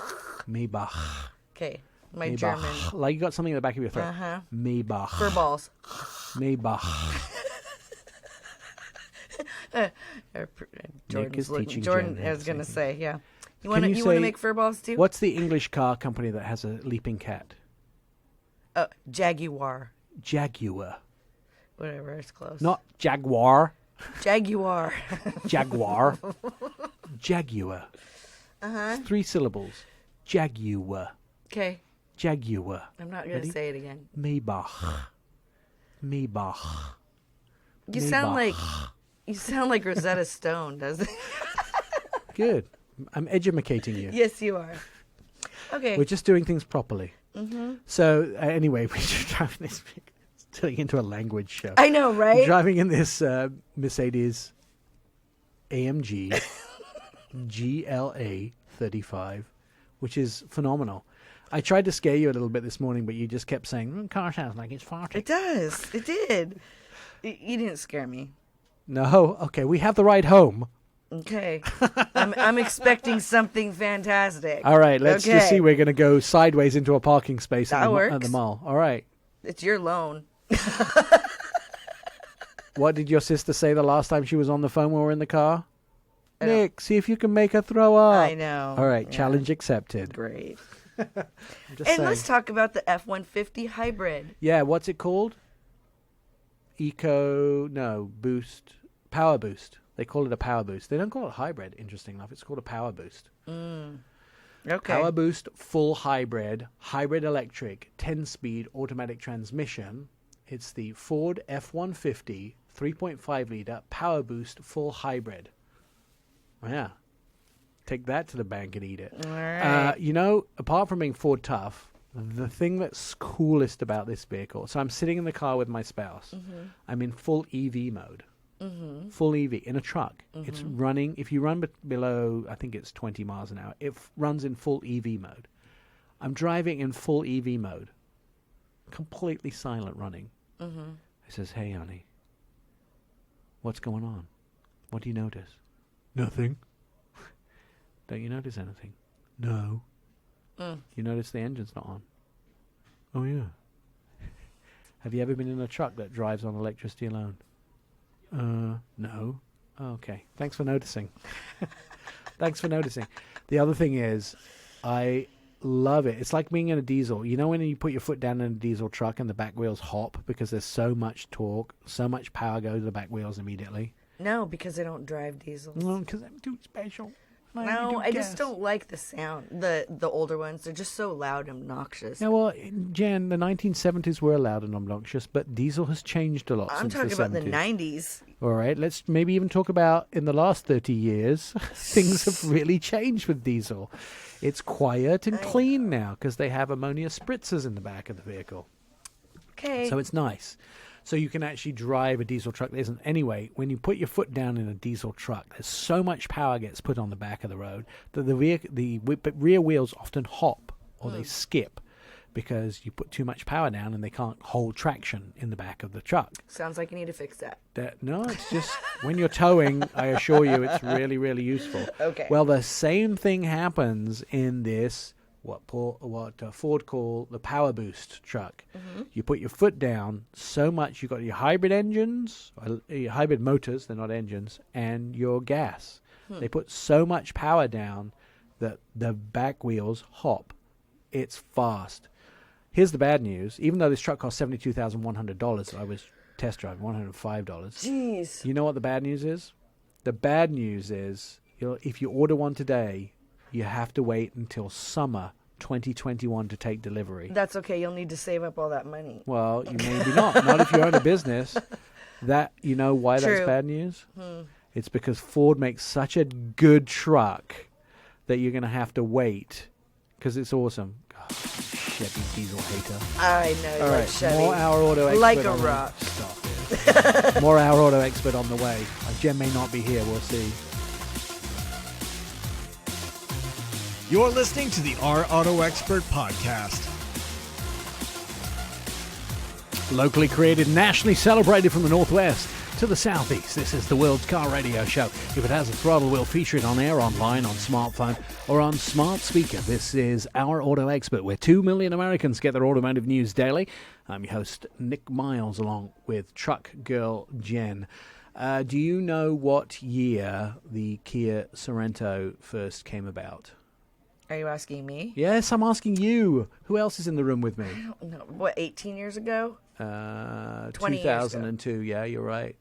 Maybach. Okay. My Maybach. German. Like you got something in the back of your throat. Uh-huh. Maybach. Fur balls. Maybach. Jordan's is looking. teaching Jordan, Jen I was how to going to say say, yeah. You Can want you to say- make fur balls too? What's the English car company that has a leaping cat? Jaguar. Jaguar. Whatever, it's close. Not Jaguar. Jaguar. Jaguar. Jaguar. Uh-huh. 3 syllables. Jaguar. Okay. Jaguar. I'm not going Ready? to say it again. Maybach. Maybach. You sound like Rosetta Stone, doesn't it? Good. I'm educating you. Yes, you are. Okay. We're just doing things properly. Mm-hmm. So anyway, we're driving this. It's turning into a language show. I know, right? Driving in this Mercedes AMG GLA 35, which is phenomenal. I tried to scare you a little bit this morning, but you just kept saying, car sounds like it's farting. It does. It did. You didn't scare me. No? Okay, we have the ride home. Okay. I'm expecting something fantastic. All right, let's just Okay. see. We're going to go sideways into a parking space at That the works. mall. All right. It's your loan. What did your sister say the last time she was on the phone when we were in the car? I don't- Nick, see if you can make her throw up. I know. All right, Yeah. challenge accepted. Great. I'm just And saying. let's talk about the F-150 hybrid. Yeah, what's it called? Boost. Power Boost. They call it a Power Boost. They don't call it hybrid, interesting enough. It's called a Power Boost. Okay. Power Boost full hybrid, hybrid electric, 10-speed automatic transmission. It's the Ford F-150 3.5-liter Power Boost full hybrid. Yeah. Take that to the bank and eat it. All right. Apart from being Ford tough, the thing that's coolest about this vehicle, so I'm sitting in the car with my spouse. Mm-hmm. I'm in full EV mode. Full EV in a truck. It's running, if you run below, I think it's 20 miles an hour, it runs in full EV mode. I'm driving in full EV mode. Completely silent running. I says, hey, honey, what's going on? What do you notice? Nothing. Don't you notice anything? No. You notice the engine's not on? Oh, yeah. Have you ever been in a truck that drives on electricity alone? No. Oh, okay. Thanks for noticing. Thanks for noticing. The other thing is, I love it. It's like being in a diesel. You know when you put your foot down in a diesel truck and the back wheels hop because there's so much torque, so much power goes to the back wheels immediately? No, because I don't drive diesels. No, because I'm too special. No, I just don't like the sound. The older ones, they're just so loud and obnoxious. Yeah, well, Jan, the 1970s were loud and obnoxious, but diesel has changed a lot I'm since talking the about 70s. the 90s. All right, let's maybe even talk about in the last 30 years, things have really changed with diesel. It's quiet and clean now because they have ammonia spritzers in the back of the vehicle. Okay. So it's nice. So you can actually drive a diesel truck. Anyway, when you put your foot down in a diesel truck, there's so much power gets put on the back of the road that the rear wheels often hop or they skip because you put too much power down and they can't hold traction in the back of the truck. Sounds like you need to fix that. No, it's just when you're towing, I assure you, it's really, really useful. Okay. Well, the same thing happens in this, what Ford call the Power Boost truck. You put your foot down so much, you've got your hybrid engines, your hybrid motors, they're not engines, and your gas. They put so much power down that the back wheels hop. It's fast. Here's the bad news. Even though this truck cost $72,100, I was test driving $105. Jeez. You know what the bad news is? The bad news is if you order one today, you have to wait until summer 2021 to take delivery. That's okay. You'll need to save up all that money. Well, you maybe not. Not if you own a business. That, you know why True. that's bad news? It's because Ford makes such a good truck that you're going to have to wait because it's awesome. God, Chevy diesel hater. I know. All Like right, Chevy. more Our Auto Expert. Like a on the- rock. Stop it. More Our Auto Expert on the way. Jen may not be here. We'll see. You're listening to the Our Auto Expert podcast. Locally created, nationally celebrated from the Northwest to the Southeast. This is the world's car radio show. If it has a throttle, we'll feature it on air, online, on smartphone, or on smart speaker. This is Our Auto Expert, where 2 million Americans get their automotive news daily. I'm your host, Nick Miles, along with Truck Girl Jen. Do you know what year the Kia Sorento first came about? Are you asking me? Yes, I'm asking you. Who else is in the room with me? I don't know. What, 18 years ago? 20 2002. Yeah, you're right.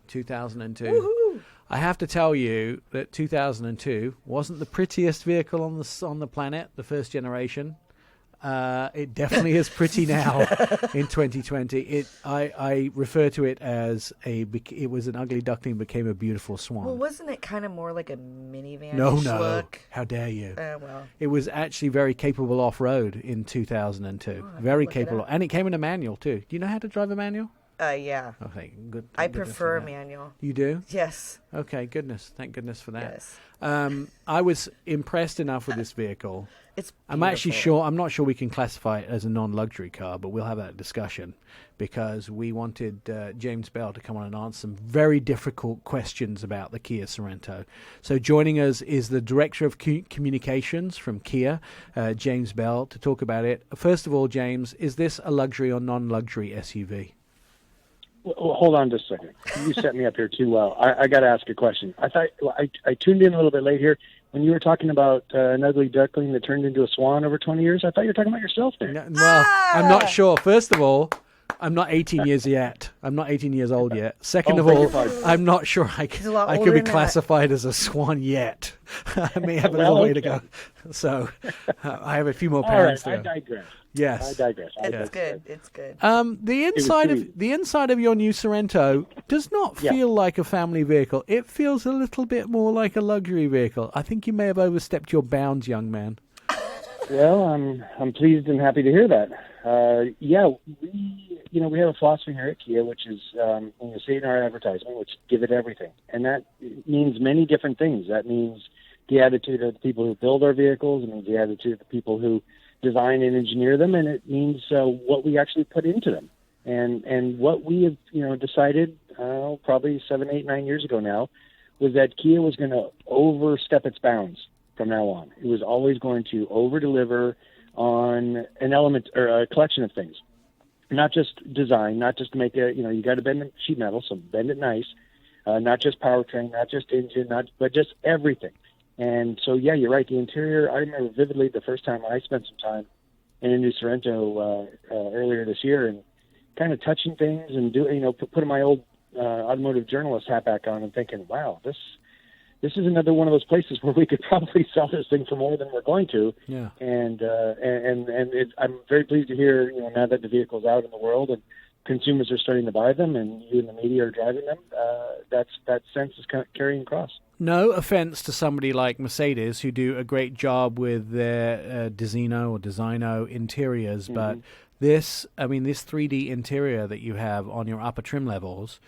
2002. Woohoo! I have to tell you that 2002 wasn't the prettiest vehicle on the planet, the first generation. It definitely is pretty now in 2020. I refer to it as it was an ugly duckling became a beautiful swan. Well, wasn't it kind of more like a minivan No. look? How dare you? Well. It was actually very capable off-road in 2002. Very capable. And it came in a manual, too. Do you know how to drive a manual? Yeah. Okay, good. I goodness prefer for that. manual. You do? Yes. Okay, goodness. Thank goodness for that. Yes. I was impressed enough with this vehicle. It's I'm actually beautiful. I'm not sure we can classify it as a non-luxury car, but we'll have that discussion because we wanted James Bell to come on and answer some very difficult questions about the Kia Sorento. So joining us is the Director of Communications from Kia, James Bell, to talk about it. First of all, James, is this a luxury or non-luxury SUV? Well, hold on just a second. You set me up here too well. I got to ask a question. I tuned in a little bit late here. When you were talking about an ugly duckling that turned into a swan over 20 years, I thought you were talking about yourself there. No, well, I'm not sure. First of all, I'm not 18 years yet. I'm not 18 years old yet. Second of all, I'm not sure I could older be than that. classified as a swan yet. I may have a little way to go. So I have a few more pounds to go. I digress. Yes. I digress. It's good. It's good. The inside of your new Sorento does not feel like a family vehicle. It feels a little bit more like a luxury vehicle. I think you may have overstepped your bounds, young man. Well, I'm pleased and happy to hear that. We have a philosophy here at Kia, which is, you say in our advertisement, which give it everything, and that means many different things. That means the attitude of the people who build our vehicles. It means the attitude of the people who design and engineer them, and it means what we actually put into them. And what we have, decided probably 7, 8, 9 years ago now was that Kia was going to overstep its bounds from now on. It was always going to over-deliver on an element or a collection of things, not just design, not just to make you got to bend the sheet metal, so bend it nice, not just powertrain, not just engine, but just everything. And so, yeah, you're right. The interior, I remember vividly the first time I spent some time in a new Sorento earlier this year and kind of touching things and putting my old automotive journalist hat back on and thinking, wow, this is another one of those places where we could probably sell this thing for more than we're going to. Yeah. And I'm very pleased to hear, now that the vehicle's out in the world and consumers are starting to buy them and you in the media are driving them, that sense is kind of carrying across. No offense to somebody like Mercedes, who do a great job with their Designo interiors, but this 3D interior that you have on your upper trim levels,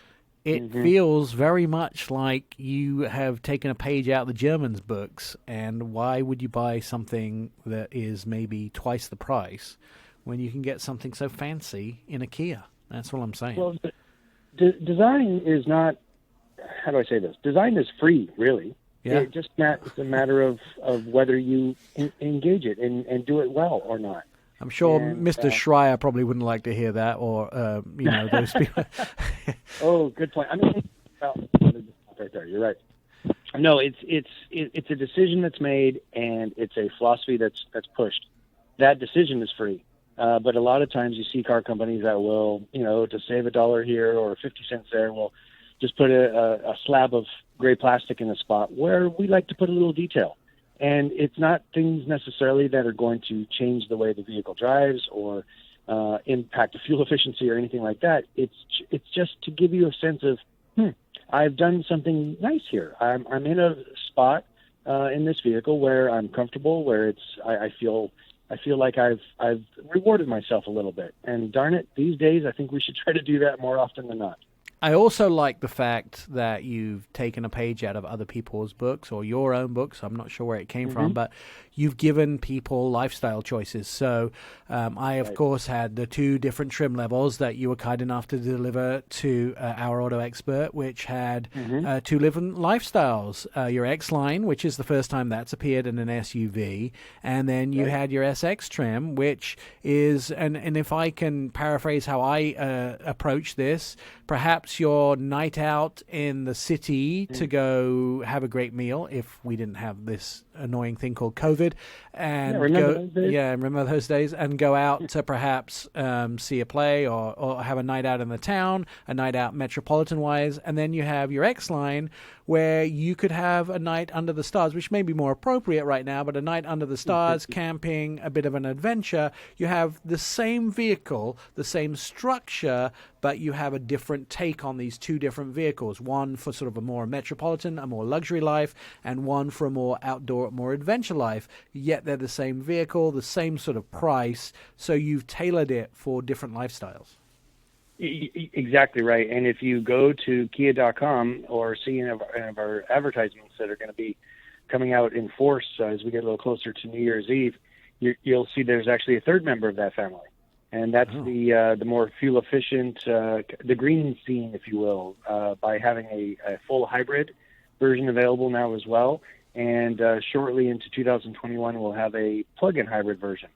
it feels very much like you have taken a page out of the Germans' books. And why would you buy something that is maybe twice the price when you can get something so fancy in a Kia? That's what I'm saying. Well, design is not. How do I say this? Design is free, really. Yeah. It's a matter of whether you engage it and do it well or not. I'm sure Mr. Schreier probably wouldn't like to hear that, or those people. Oh, good point. Right there. You're right. No, it's a decision that's made, and it's a philosophy that's pushed. That decision is free. But a lot of times you see car companies that will, to save $1 here or 50 cents there, will just put a slab of gray plastic in a spot where we like to put a little detail. And it's not things necessarily that are going to change the way the vehicle drives or impact the fuel efficiency or anything like that. It's just to give you a sense of, I've done something nice here. I'm in a spot in this vehicle where I'm comfortable, where I feel like I've rewarded myself a little bit. And darn it, these days I think we should try to do that more often than not. I also like the fact that you've taken a page out of other people's books or your own books. I'm not sure where it came from, but you've given people lifestyle choices. So I, of course, had the 2 different trim levels that you were kind enough to deliver to our auto expert, which had 2 different lifestyles. Your X-Line, which is the first time that's appeared in an SUV, and then you had your SX trim, which is, and if I can paraphrase how I approach this, perhaps your night out in the city to go have a great meal, if we didn't have this annoying thing called COVID, and remember those days, and go out to perhaps see a play or have a night out in the town, a night out metropolitan wise, and then you have your X-Line where you could have a night under the stars, which may be more appropriate right now, but a night under the stars, camping, a bit of an adventure. You have the same vehicle, the same structure, but you have a different take on these 2 different vehicles, one for sort of a more metropolitan, a more luxury life, and one for a more outdoor, more adventure life, yet they're the same vehicle, the same sort of price, so you've tailored it for different lifestyles. Exactly right. And if you go to Kia.com or see any of our advertisements that are going to be coming out in force as we get a little closer to New Year's Eve, you'll see there's actually a 3rd member of that family. And that's the more fuel efficient, the green scene, if you will, by having a full hybrid version available now as well. And shortly into 2021, we'll have a plug-in hybrid version.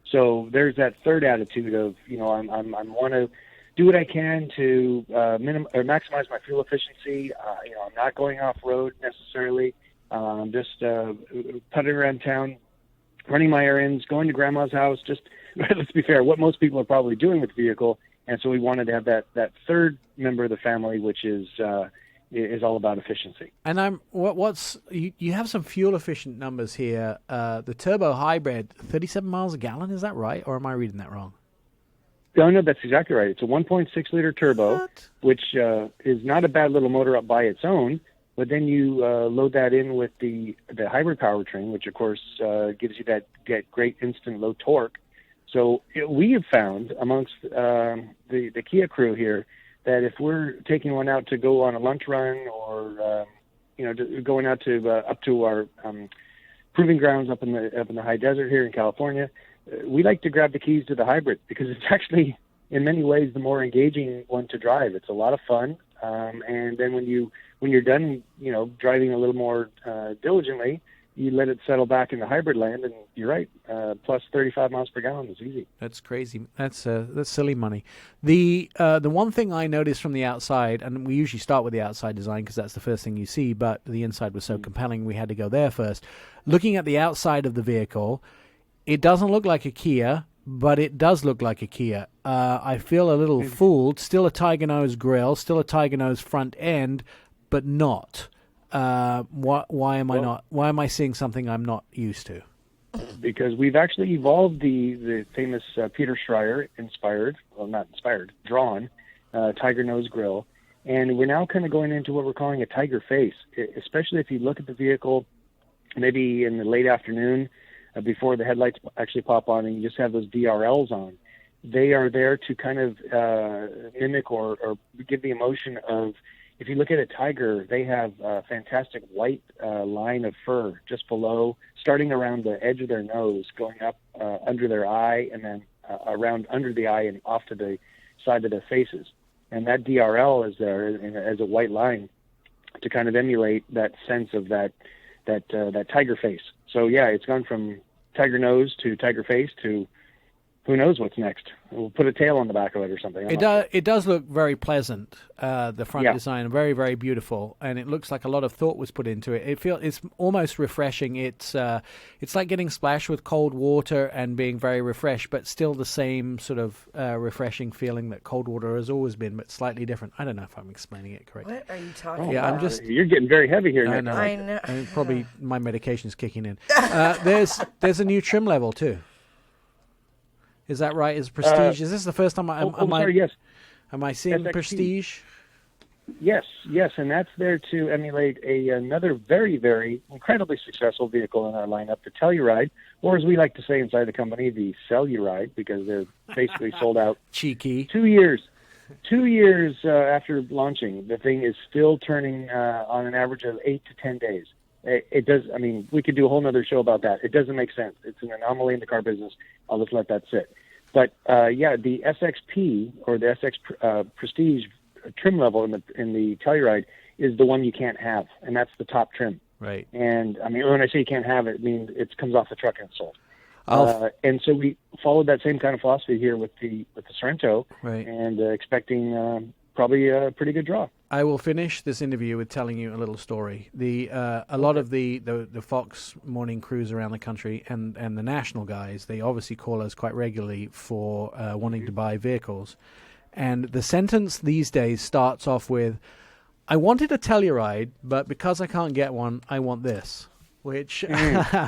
So there's that 3rd attitude of, I want to do what I can to maximize my fuel efficiency. I'm not going off road necessarily. Just putting around town, running my errands, going to grandma's house. Just let's be fair, what most people are probably doing with the vehicle. And so we wanted to have that 3rd member of the family, which is all about efficiency. And you have some fuel efficient numbers here. The turbo hybrid, 37 miles a gallon. Is that right, or am I reading that wrong? No, that's exactly right. It's a 1.6 liter turbo, which is not a bad little motor up by its own. But then you load that in with the hybrid powertrain, which of course gives you that great instant low torque. So we have found amongst the Kia crew here that if we're taking one out to go on a lunch run or going out to up to our proving grounds up in the high desert here in California, we like to grab the keys to the hybrid because it's actually in many ways the more engaging one to drive. It's a lot of fun, and then when you're done, driving a little more diligently, you let it settle back in the hybrid land, and you're right, plus 35 miles per gallon is easy. That's crazy. That's silly money. The one thing I noticed from the outside, and we usually start with the outside design because that's the first thing you see, but the inside was so compelling we had to go there first. Looking at the outside of the vehicle, it doesn't look like a Kia, but it does look like a Kia. I feel a little fooled. Still a Tiger Nose grille, still a Tiger Nose front end, but not. Why am I not? Why am I seeing something I'm not used to? Because we've actually evolved the famous Peter Schreier drawn Tiger Nose grille, and we're now kind of going into what we're calling a tiger face. Especially if you look at the vehicle, maybe in the late afternoon, before the headlights actually pop on, and you just have those DRLs on. They are there to kind of mimic or give the emotion of. If you look at a tiger, they have a fantastic white line of fur just below, starting around the edge of their nose, going up under their eye, and then around under the eye and off to the side of their faces. And that DRL is there as a white line to kind of emulate that sense of that tiger face. So yeah, it's gone from tiger nose to tiger face to who knows what's next? We'll put a tail on the back of it or something. It does look very pleasant. The front design, very, very beautiful, and it looks like a lot of thought was put into it. It's almost refreshing. It's like getting splashed with cold water and being very refreshed, but still the same sort of refreshing feeling that cold water has always been, but slightly different. I don't know if I'm explaining it correctly. What are you talking about? You're getting very heavy here. I know. Probably my medication's kicking in. There's a new trim level too. Is that right? Is Prestige? Is this the first time yes. Am I seeing SXT. Prestige? Yes, and that's there to emulate another very, very incredibly successful vehicle in our lineup, the Telluride, or as we like to say inside the company, the Celluride, because they're basically sold out. Cheeky. 2 years. 2 years after launching, the thing is still turning on an average of 8 to 10 days. It does. I mean, we could do a whole nother show about that. It doesn't make sense. It's an anomaly in the car business. I'll just let that sit. But the SXP or the SX Prestige trim level in the Telluride is the one you can't have, and that's the top trim. Right. And I mean, when I say you can't have it, I mean it comes off the truck and it's sold. And so we followed that same kind of philosophy here with the Sorento, right. And expecting probably a pretty good draw. I will finish this interview with telling you a little story. A lot of the Fox morning crews around the country and the national guys, they obviously call us quite regularly for wanting to buy vehicles. And the sentence these days starts off with, I wanted a Telluride, but because I can't get one, I want this. Which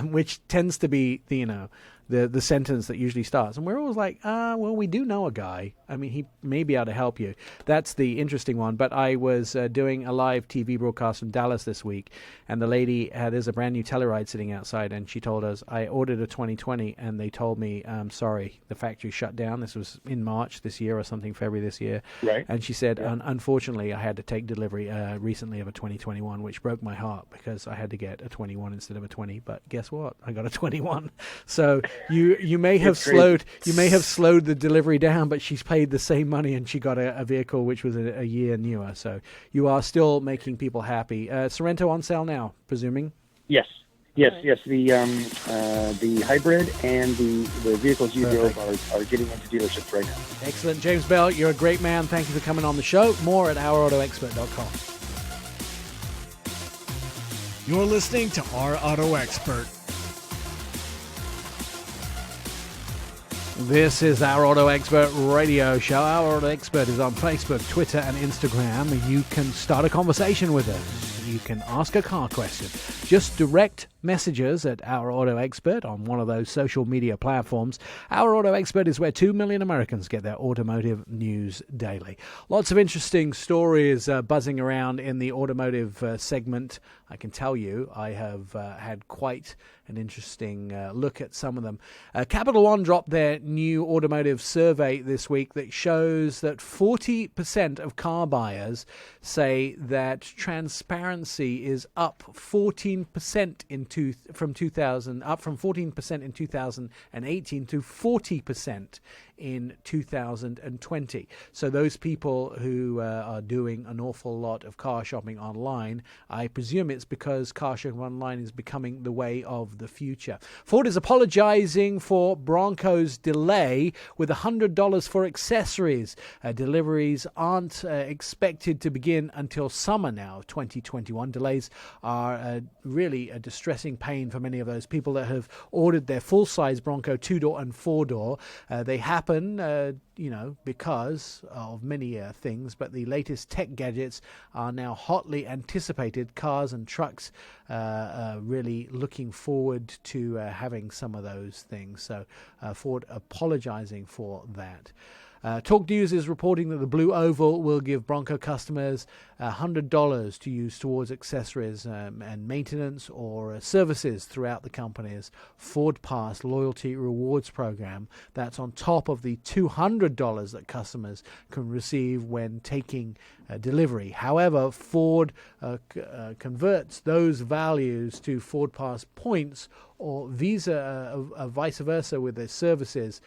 which tends to be the sentence that usually starts. And we're always like, well, we do know a guy. I mean, he may be able to help you. That's the interesting one. But I was doing a live TV broadcast from Dallas this week, and the lady, there's a brand new Telluride sitting outside, and she told us, I ordered a 2020, and they told me, sorry, the factory shut down. This was in March this year or something, February this year. Right. And she said, unfortunately, I had to take delivery recently of a 2021, which broke my heart because I had to get a 21 instead of a 20. But guess what? I got a 21. So you may have slowed the delivery down, but she's paid the same money and she got a vehicle which was a year newer. So you are still making people happy. Sorento on sale now, presuming? Yes. The hybrid and the vehicles you drove are getting into dealerships right now. Excellent. James Bell, you're a great man. Thank you for coming on the show. More at ourautoexpert.com. You're listening to Our Auto Expert. This is Our Auto Expert radio show. Our Auto Expert is on Facebook, Twitter, and Instagram. You can start a conversation with us. You can ask a car question. Just direct messages at Our Auto Expert on one of those social media platforms. Our Auto Expert is where 2 million Americans get their automotive news daily. Lots of interesting stories buzzing around in the automotive segment. I can tell you I have had quite an interesting look at some of them. Capital One dropped their new automotive survey this week that shows that 40% of car buyers say that transparency is up 14% from 2000, up from 14% in 2018 to 40% in 2020. So those people who are doing an awful lot of car shopping online, I presume it's because car shopping online is becoming the way of the future. Ford is apologizing for Bronco's delay with $100 for accessories. Deliveries aren't expected to begin until summer now, 2021. Delays are really a distressing pain for many of those people that have ordered their full-size Bronco 2-door and 4-door. They happen, because of many things, but the latest tech gadgets are now hotly anticipated. Cars and trucks really looking forward to having some of those things. So Ford apologizing for that. Talk News is reporting that the Blue Oval will give Bronco customers $100 to use towards accessories and maintenance or services throughout the company's Ford Pass loyalty rewards program. That's on top of the $200 that customers can receive when taking delivery. However, Ford converts those values to Ford Pass points or Visa, vice versa with their services.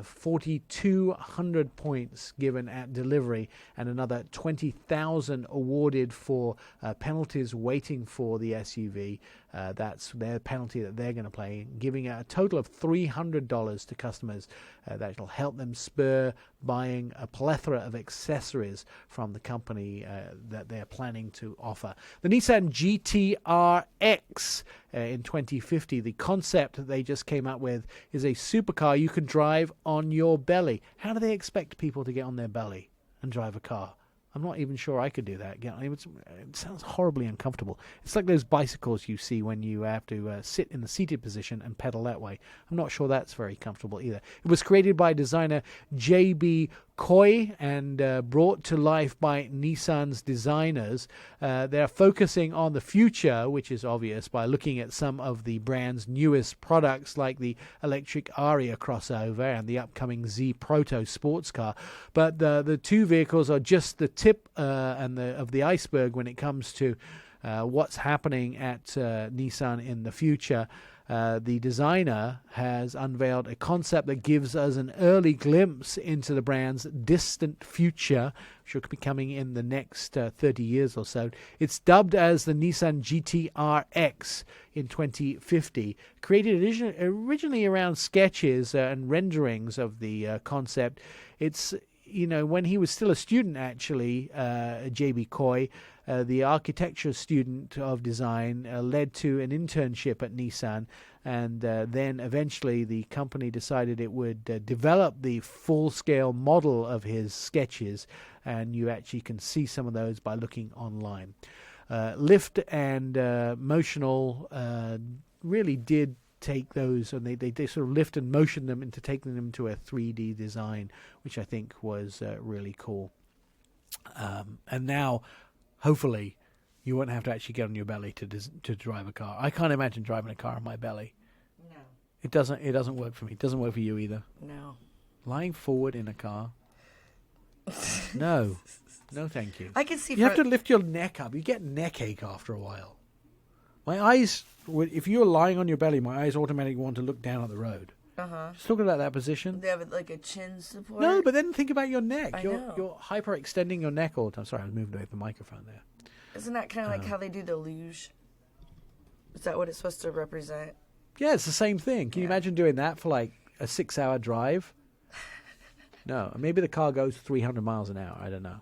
4,200 points given at delivery and another 20,000 awarded for penalties waiting for the SUV. That's their penalty that they're going to pay, giving a total of $300 to customers. That will help them spur buying a plethora of accessories from the company that they're planning to offer. The Nissan GT-RX in 2050, the concept that they just came up with is a supercar you can drive on your belly. How do they expect people to get on their belly and drive a car? I'm not even sure I could do that. It sounds horribly uncomfortable. It's like those bicycles you see when you have to sit in the seated position and pedal that way. I'm not sure that's very comfortable either. It was created by designer J.B. Coy and brought to life by Nissan's designers. They're focusing on the future, which is obvious by looking at some of the brand's newest products like the electric Aria crossover and the upcoming Z Proto sports car. But the two vehicles are just the tip of the iceberg when it comes to what's happening at Nissan in the future. The designer has unveiled a concept that gives us an early glimpse into the brand's distant future, which will be coming in the next 30 years or so. It's dubbed as the Nissan GT-RX in 2050, created originally around sketches and renderings of the concept. It's when he was still a student, actually, J.B. Coy, the architecture student of design, led to an internship at Nissan, and then eventually the company decided it would develop the full-scale model of his sketches, and you actually can see some of those by looking online. Lift and Motional really did take those, and they sort of lift and motion them into taking them to a 3D design, which I think was really cool. And now, hopefully, you won't have to actually get on your belly to drive a car. I can't imagine driving a car on my belly. No. It doesn't work for me. It doesn't work for you either. No. Lying forward in a car. No, thank you. I can see. You have to lift your neck up. You get neck ache after a while. My eyes, if you're lying on your belly, my eyes automatically want to look down at the road. Just talking about that position. They have like a chin support. No, but then think about your neck. I You're know. you're hyper-extending your neck all the time. Sorry, I was moving away from the microphone there. Isn't that kind of like how they do the luge? Is that what it's supposed to represent? Yeah, it's the same thing. Can you imagine doing that for like a 6-hour drive? No, maybe the car goes 300 miles an hour. I don't know.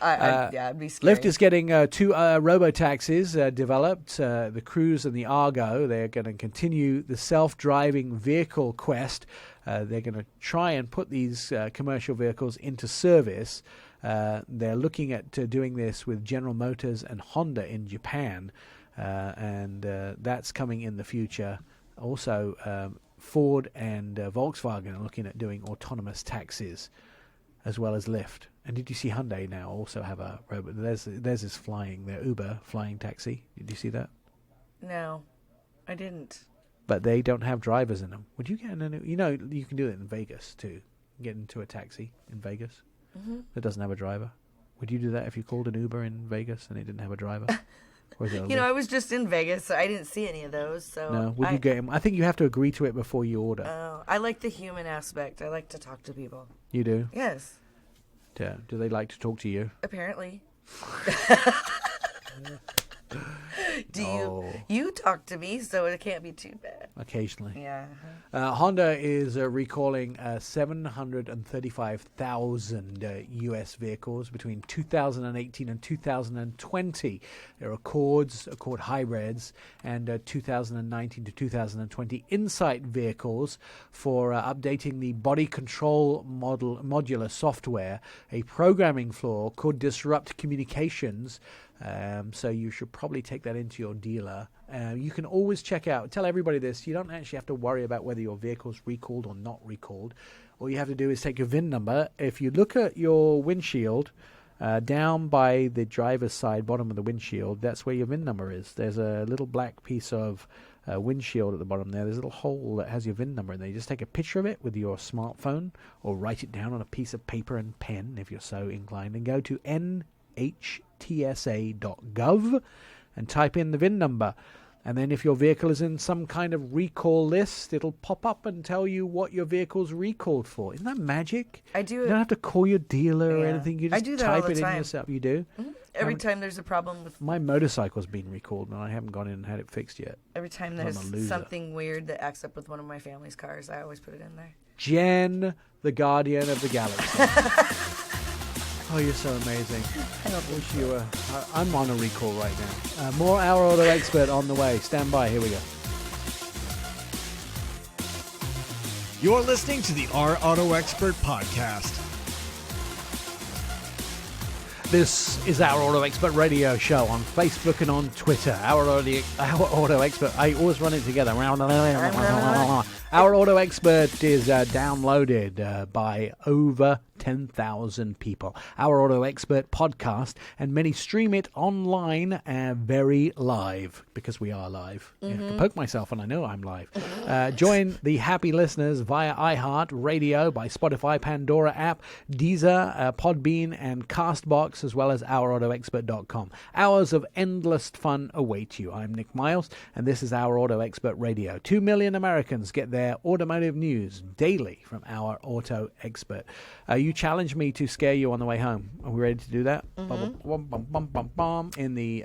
I'd be scared. Lyft is getting two robo-taxis developed, the Cruise and the Argo. They're going to continue the self-driving vehicle quest. They're going to try and put these commercial vehicles into service. They're looking at doing this with General Motors and Honda in Japan, and that's coming in the future. Also, Ford and Volkswagen are looking at doing autonomous taxis, as well as Lyft. And did you see Hyundai now also have a robot? There's this flying, their Uber flying taxi. Did you see that? No, I didn't. But they don't have drivers in them. Would you get in a you can do it in Vegas too. Get into a taxi in Vegas that doesn't have a driver. Would you do that if you called an Uber in Vegas and it didn't have a driver? Or is it I was just in Vegas, so I didn't see any of those. So no, would you get him? I think you have to agree to it before you order. I like the human aspect. I like to talk to people. You do? Yes. Do they like to talk to you? Apparently. You talk to me, so it can't be too bad. Occasionally. Yeah. Honda is recalling 735,000 U.S. vehicles between 2018 and 2020. There are Accord hybrids, and 2019 to 2020 Insight vehicles for updating the body control modular software. A programming flaw could disrupt communications. So you should probably take that into your dealer. You can always tell everybody this, you don't actually have to worry about whether your vehicle's recalled or not recalled. All you have to do is take your VIN number. If you look at your windshield, down by the driver's side, bottom of the windshield, that's where your VIN number is. There's a little black piece of windshield at the bottom there. There's a little hole that has your VIN number in there. You just take a picture of it with your smartphone or write it down on a piece of paper and pen if you're so inclined, and go to NHTSA.gov and type in the VIN number. And then if your vehicle is in some kind of recall list, it'll pop up and tell you what your vehicle's recalled for. Isn't that magic? I do. You don't have to call your dealer or anything. You just I do that all type the it time. in yourself. You do? Mm-hmm. Every time there's a problem with... My motorcycle's been recalled, and I haven't gone in and had it fixed yet. Every time there's something weird that acts up with one of my family's cars, I always put it in there. Jen, the guardian of the galaxy. Oh, you're so amazing. I wish you were. I'm on a recall right now. More Our Auto Expert on the way. Stand by. Here we go. You're listening to the Our Auto Expert podcast. This is Our Auto Expert radio show on Facebook and on Twitter. Our Auto Expert. I always run it together. Our Auto Expert is downloaded by over 10,000 people. Our Auto Expert podcast, and many stream it online very live, because we are live. I have to poke myself and I know I'm live. Join the happy listeners via iHeart Radio, by Spotify, Pandora app, Deezer, Podbean, and Castbox, as well as OurAutoExpert.com. Hours of endless fun await you. I'm Nick Miles, and this is Our Auto Expert Radio. 2 million Americans get their automotive news daily from Our Auto Expert. You challenged me to scare you on the way home. Are we ready to do that? In the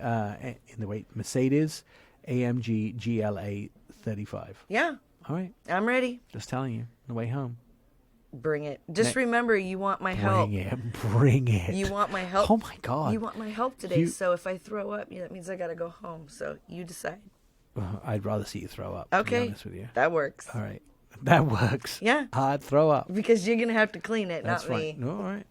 Mercedes AMG GLA 35. Yeah. All right. I'm ready. Just telling you, the way home. Bring it. Just remember, you want my help. Bring it. You want my help. Oh my God. You want my help today. So if I throw up, that means I got to go home. So you decide. I'd rather see you throw up. Okay. To be honest with you. That works. All right. That works. Yeah. I'd throw up. Because you're going to have to clean it, That's not me. Right. No, all right.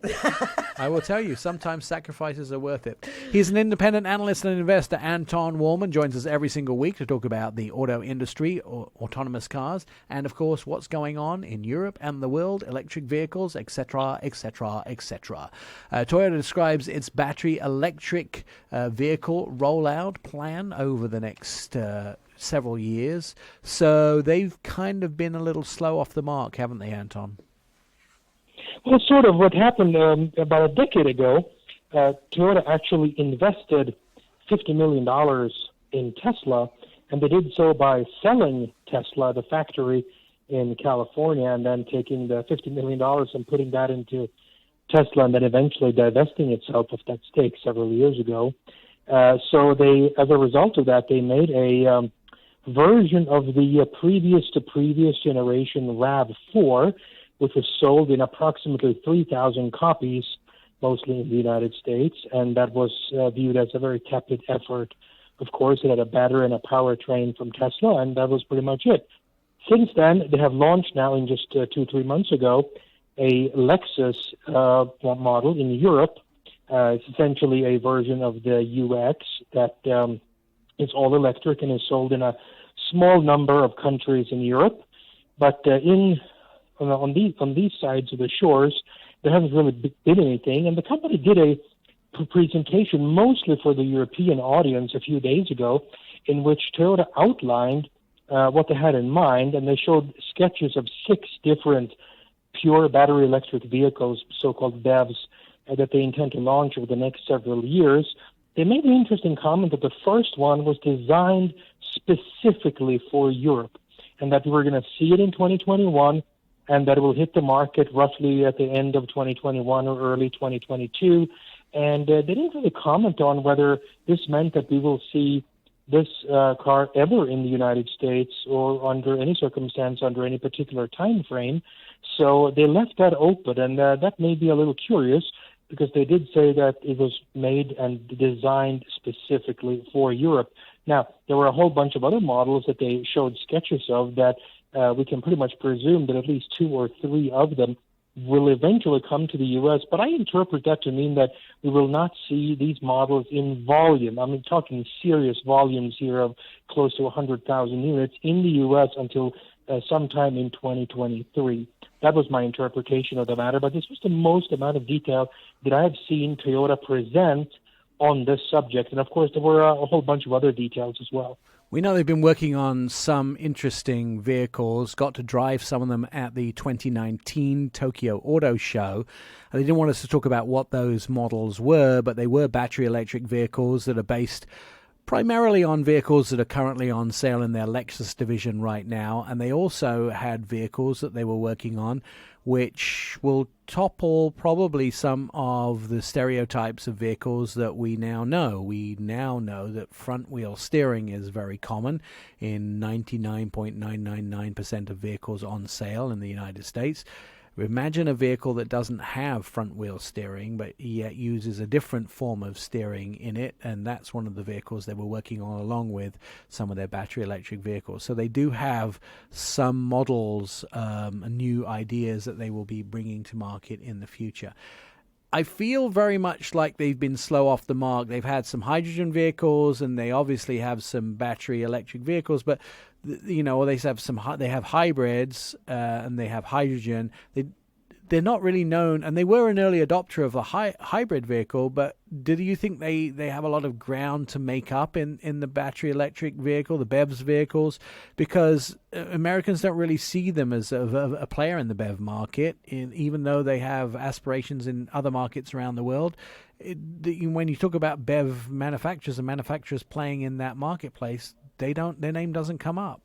I will tell you, sometimes sacrifices are worth it. He's an independent analyst and investor. Anton Wahlman joins us every single week to talk about the auto industry, or autonomous cars, and, of course, what's going on in Europe and the world, electric vehicles, etc., etc., etc. Toyota describes its battery electric vehicle rollout plan over the next several years. So they've kind of been a little slow off the mark, haven't they, Anton? Well, sort of. What happened about a decade ago, Toyota actually invested $50 million in Tesla, and they did so by selling Tesla, the factory in California, and then taking the $50 million and putting that into Tesla, and then eventually divesting itself of that stake several years ago. So they, as a result of that, they made a version of the previous generation RAV4, which was sold in approximately 3,000 copies, mostly in the United States, and that was viewed as a very tepid effort. Of course, it had a battery and a powertrain from Tesla, and that was pretty much it. Since then, they have launched now, in just 2-3 months ago, a Lexus model in Europe. It's essentially a version of the UX that is all electric and is sold in a small number of countries in Europe. But on these sides of the shores, there hasn't really been anything. And the company did a presentation mostly for the European audience a few days ago, in which Toyota outlined what they had in mind, and they showed sketches of 6 different pure battery electric vehicles, so-called BEVs, that they intend to launch over the next several years. They made an interesting comment that the first one was designed specifically for Europe, and that we were going to see it in 2021, and that it will hit the market roughly at the end of 2021 or early 2022. And they didn't really comment on whether this meant that we will see this car ever in the United States, or under any circumstance, under any particular time frame. So they left that open, and that may be a little curious, because they did say that it was made and designed specifically for Europe. Now, there were a whole bunch of other models that they showed sketches of that we can pretty much presume that at least 2 or 3 of them will eventually come to the U.S., but I interpret that to mean that we will not see these models in volume. I mean, talking serious volumes here of close to 100,000 units in the U.S. until sometime in 2023. That was my interpretation of the matter, but this was the most amount of detail that I have seen Toyota present on this subject. And, of course, there were a whole bunch of other details as well. We know they've been working on some interesting vehicles, got to drive some of them at the 2019 Tokyo Auto Show. They didn't want us to talk about what those models were, but they were battery electric vehicles that are based primarily on vehicles that are currently on sale in their Lexus division right now, and they also had vehicles that they were working on which will topple probably some of the stereotypes of vehicles that we now know. We now know that front-wheel steering is very common in 99.999% of vehicles on sale in the United States. Imagine a vehicle that doesn't have front-wheel steering, but yet uses a different form of steering in it, and that's one of the vehicles they were working on along with some of their battery electric vehicles. So they do have some models, new ideas that they will be bringing to market in the future. I feel very much like they've been slow off the mark. They've had some hydrogen vehicles, and they obviously have some battery electric vehicles, but they have hybrids and they have hydrogen. They're not really known, and they were an early adopter of a hybrid vehicle, but do you think they have a lot of ground to make up in the battery electric vehicle, the BEVs vehicles? Because Americans don't really see them as a player in the BEV market, even though they have aspirations in other markets around the world. When you talk about BEV manufacturers and manufacturers playing in that marketplace, their name doesn't come up.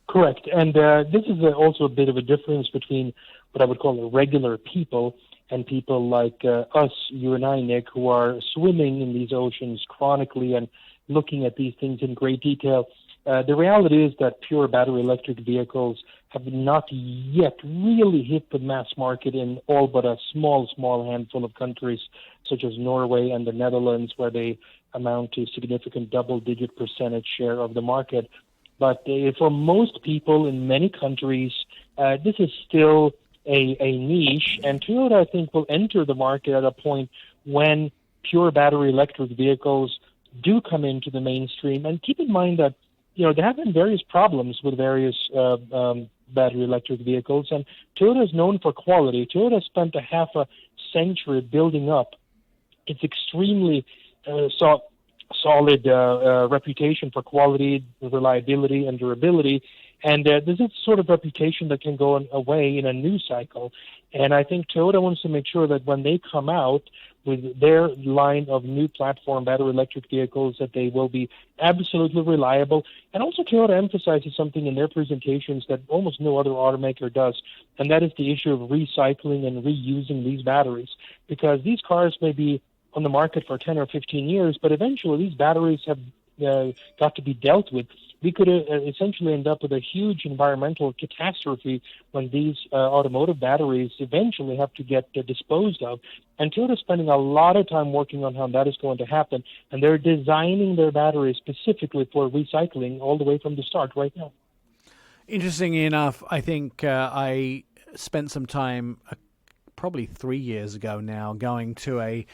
Correct. And this is also a bit of a difference between what I would call regular people and people like us, you and I, Nick, who are swimming in these oceans chronically and looking at these things in great detail. The reality is that pure battery electric vehicles have not yet really hit the mass market in all but a small handful of countries, such as Norway and the Netherlands, where they amount to significant double-digit percentage share of the market. But for most people in many countries, this is still a niche, and Toyota, I think, will enter the market at a point when pure battery electric vehicles do come into the mainstream. And keep in mind that, there have been various problems with various battery electric vehicles, and Toyota is known for quality. Toyota spent a half a century building up its extremely solid reputation for quality, reliability, and durability. And this is sort of reputation that can go away in a new cycle. And I think Toyota wants to make sure that when they come out with their line of new platform battery electric vehicles, that they will be absolutely reliable. And also Toyota emphasizes something in their presentations that almost no other automaker does, and that is the issue of recycling and reusing these batteries. Because these cars may be on the market for 10 or 15 years, but eventually these batteries have got to be dealt with. We could essentially end up with a huge environmental catastrophe when these automotive batteries eventually have to get disposed of. And Toyota's spending a lot of time working on how that is going to happen, and they're designing their batteries specifically for recycling all the way from the start right now. Interestingly enough, I think I spent some time, probably 3 years ago now, going to I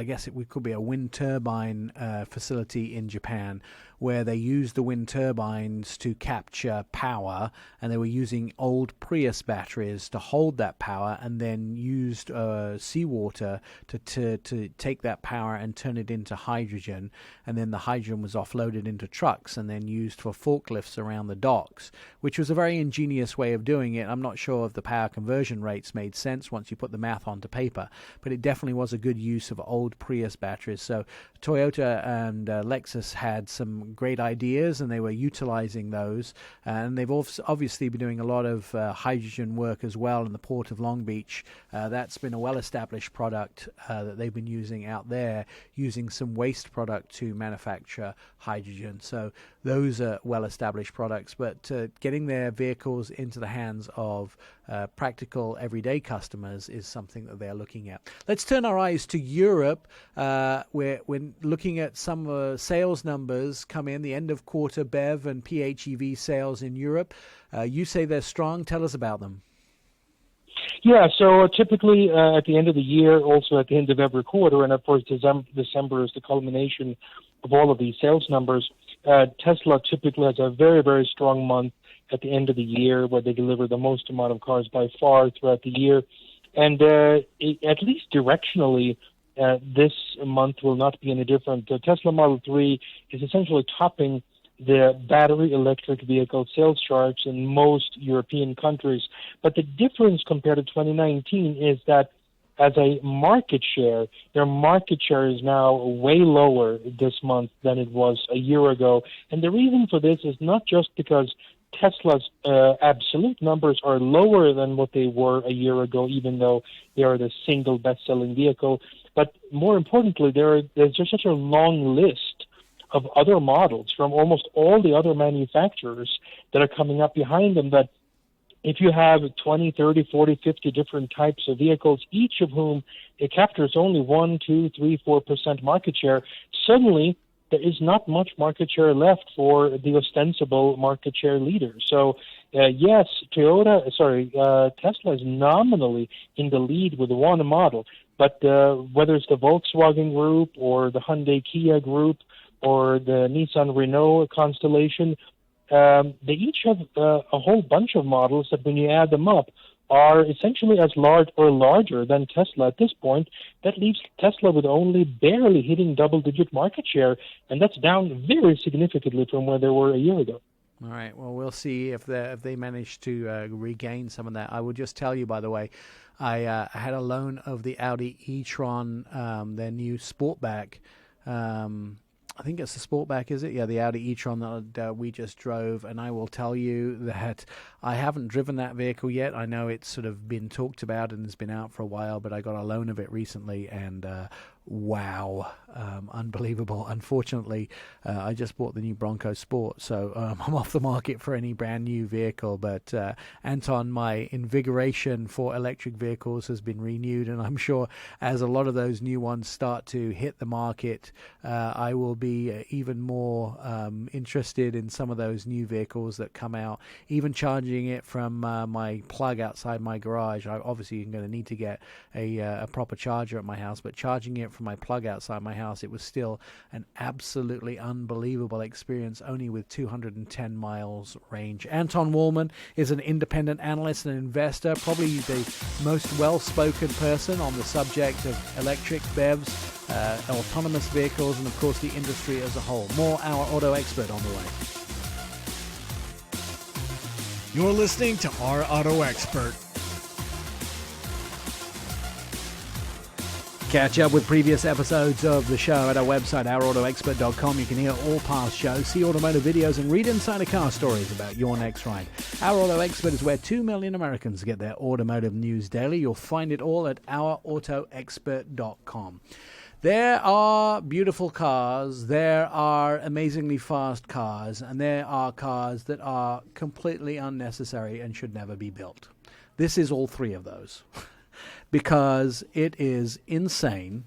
guess it could be a wind turbine facility in Japan, where they used the wind turbines to capture power, and they were using old Prius batteries to hold that power, and then used seawater to take that power and turn it into hydrogen, and then the hydrogen was offloaded into trucks and then used for forklifts around the docks, which was a very ingenious way of doing it. I'm not sure if the power conversion rates made sense once you put the math onto paper, but it definitely was a good use of old Prius batteries. So Toyota and Lexus had some great ideas, and they were utilizing those, and they've obviously been doing a lot of hydrogen work as well in the port of Long Beach. That's been a well-established product that they've been using out there, using some waste product to manufacture hydrogen. So those are well-established products, but getting their vehicles into the hands of practical everyday customers is something that they're looking at. Let's turn our eyes to Europe. We're looking at some sales numbers come in, the end of quarter BEV and PHEV sales in Europe. You say they're strong. Tell us about them. Yeah, so typically at the end of the year, also at the end of every quarter, and of course December is the culmination of all of these sales numbers, Tesla typically has a very, very strong month at the end of the year, where they deliver the most amount of cars by far throughout the year. And at least directionally, this month will not be any different. The Tesla Model 3 is essentially topping the battery electric vehicle sales charts in most European countries. But the difference compared to 2019 is that as a market share, their market share is now way lower this month than it was a year ago. And the reason for this is not just because Tesla's absolute numbers are lower than what they were a year ago, even though they are the single best-selling vehicle. But more importantly, there's just such a long list of other models from almost all the other manufacturers that are coming up behind them that if you have 20, 30, 40, 50 different types of vehicles, each of whom it captures only 1, 2, 3, 4% market share, suddenly there is not much market share left for the ostensible market share leader. So, yes, Tesla is nominally in the lead with one model, but whether it's the Volkswagen Group or the Hyundai Kia Group or the Nissan Renault Constellation, they each have a whole bunch of models that when you add them up are essentially as large or larger than Tesla at this point. That leaves Tesla with only barely hitting double-digit market share, and that's down very significantly from where they were a year ago. All right. Well, we'll see if they manage to regain some of that. I will just tell you, by the way, I had a loan of the Audi e-tron, their new Sportback. I think it's the Sportback, is it? Yeah, the Audi e-tron that we just drove, and I will tell you that I haven't driven that vehicle yet. I know it's sort of been talked about and has been out for a while, but I got a loan of it recently, and wow, unbelievable. Unfortunately, I just bought the new Bronco Sport, so I'm off the market for any brand new vehicle. But Anton, my invigoration for electric vehicles has been renewed, and I'm sure as a lot of those new ones start to hit the market, I will be even more interested in some of those new vehicles that come out, even charging it from my plug outside my garage. Obviously, I'm going to need to get a proper charger at my house, but charging it from my plug outside my house, it was still an absolutely unbelievable experience, only with 210 miles range. Anton Wahlman is an independent analyst and investor, probably the most well-spoken person on the subject of electric, BEVs, autonomous vehicles, and of course the industry as a whole. More Our Auto Expert on the way. You're listening to Our Auto Expert. Catch up with previous episodes of the show at our website, ourautoexpert.com. You can hear all past shows, see automotive videos, and read insider car stories about your next ride. Our Auto Expert is where 2 million Americans get their automotive news daily. You'll find it all at ourautoexpert.com. There are beautiful cars, there are amazingly fast cars, and there are cars that are completely unnecessary and should never be built. This is all three of those. Because it is insane,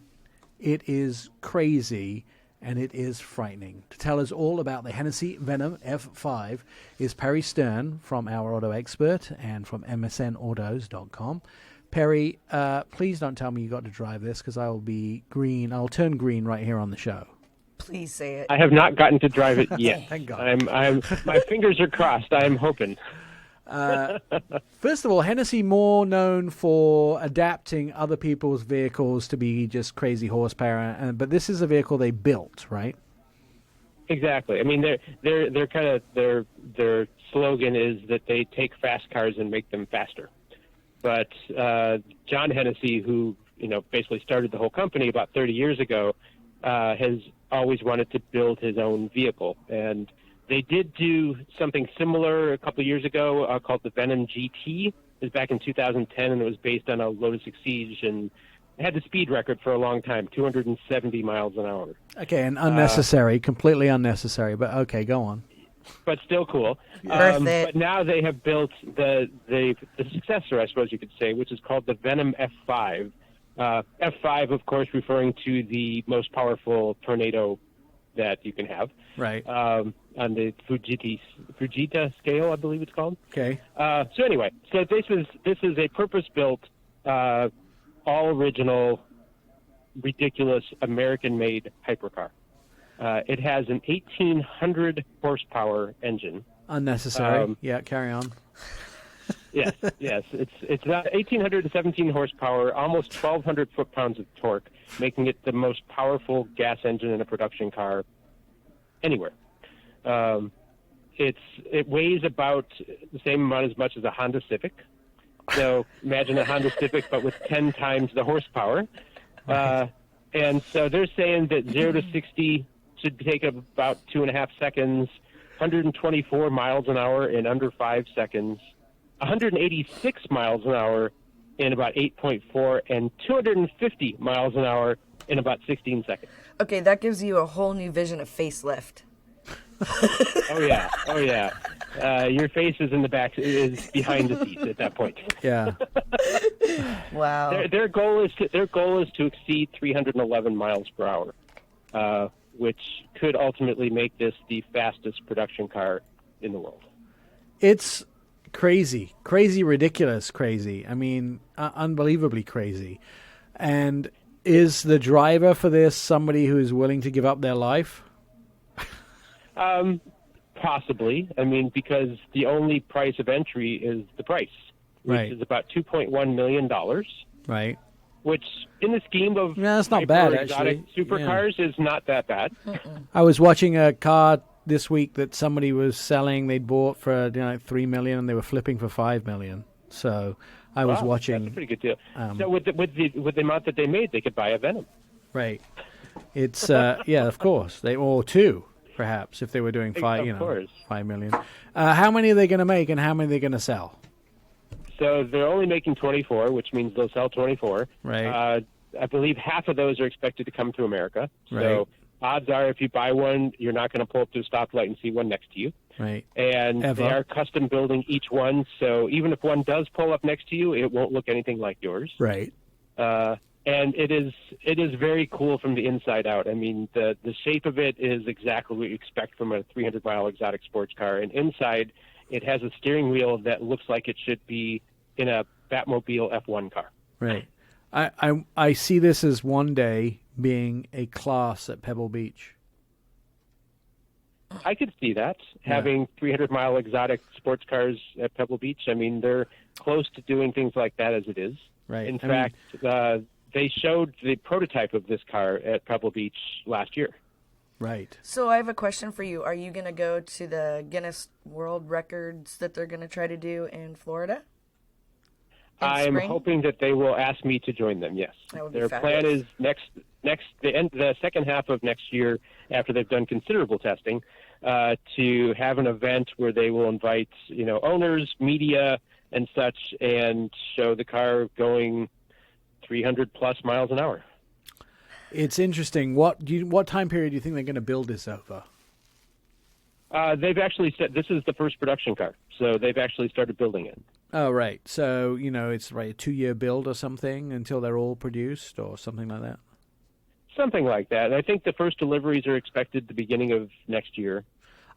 it is crazy, and it is frightening. To tell us all about the Hennessey Venom F5 is Perry Stern from Our Auto Expert and from msnautos.com. Perry, please don't tell me you got to drive this, because I will be green. I'll turn green right here on the show. Please say it. I have not gotten to drive it yet. Thank God. My fingers are crossed. I'm hoping. First of all, Hennessey more known for adapting other people's vehicles to be just crazy horsepower, but this is a vehicle they built, right? Exactly. I mean, they're kind of their slogan is that they take fast cars and make them faster. But John Hennessey, who basically started the whole company about 30 years ago, has always wanted to build his own vehicle, and they did do something similar a couple of years ago called the Venom GT. It was back in 2010, and it was based on a Lotus Exige, and it had the speed record for a long time, 270 miles an hour. Okay, and unnecessary, completely unnecessary, but okay, go on. But still cool. But now they have built the successor, I suppose you could say, which is called the Venom F5. F5, of course, referring to the most powerful tornado that you can have. Right. On the Fujita scale, I believe it's called. Okay. So anyway, this is a purpose-built, all original, ridiculous American-made hypercar. It has an 1,800 horsepower engine. Unnecessary. Yeah, carry on. Yes. It's about 1,800 to 17 horsepower, almost 1,200 foot-pounds of torque, making it the most powerful gas engine in a production car anywhere. It weighs about the same amount as much as a Honda Civic. So imagine a Honda Civic, but with 10 times the horsepower. And so they're saying that 0 to 60 should take about 2.5 seconds, 124 miles an hour in under 5 seconds, 186 miles an hour in about 8.4, and 250 miles an hour in about 16 seconds. Okay, that gives you a whole new vision of facelift. Oh yeah. Your face is in the back, is behind the seats at that point. Yeah. Wow. Their goal is to exceed 311 miles per hour, which could ultimately make this the fastest production car in the world. It's crazy, ridiculous, crazy. I mean, unbelievably crazy. And is the driver for this somebody who is willing to give up their life? Possibly. I mean, because the only price of entry is the price, which is about $2.1 million. Right. Which, in the scheme of that's not bad, exotic actually. supercars, is not that bad. I was watching a car this week that somebody was selling. They'd bought for $3 million, and they were flipping for $5 million. So I was watching. That's a pretty good deal. So with the amount that they made, they could buy a Venom. Right. It's yeah, of course. Or two. Perhaps if they were doing $5 million. How many are they going to make, and how many are they going to sell? So they're only making 24, which means they'll sell 24. Right. I believe half of those are expected to come to America. Right. So odds are, if you buy one, you're not going to pull up to a stoplight and see one next to you. Right. And they are custom building each one, so even if one does pull up next to you, it won't look anything like yours. Right. And it is very cool from the inside out. I mean, the shape of it is exactly what you expect from a 300-mile exotic sports car. And inside, it has a steering wheel that looks like it should be in a Batmobile F1 car. Right. I see this as one day being a class at Pebble Beach. I could see that, having 300-mile exotic sports cars at Pebble Beach. I mean, they're close to doing things like that as it is. Right. In fact, they showed the prototype of this car at Pebble Beach last year. Right. So I have a question for you. Are you going to go to the Guinness World Records that they're going to try to do in Florida? I'm hoping that they will ask me to join them, yes. That would be Their plan is the second half of next year, after they've done considerable testing, to have an event where they will invite, owners, media, and such, and show the car going 300 plus miles an hour. It's interesting. What time period do you think they're going to build this over? They've actually said this is the first production car, so they've actually started building it. Oh, right. So, it's a 2-year build or something until they're all produced or something like that? Something like that. And I think the first deliveries are expected the beginning of next year.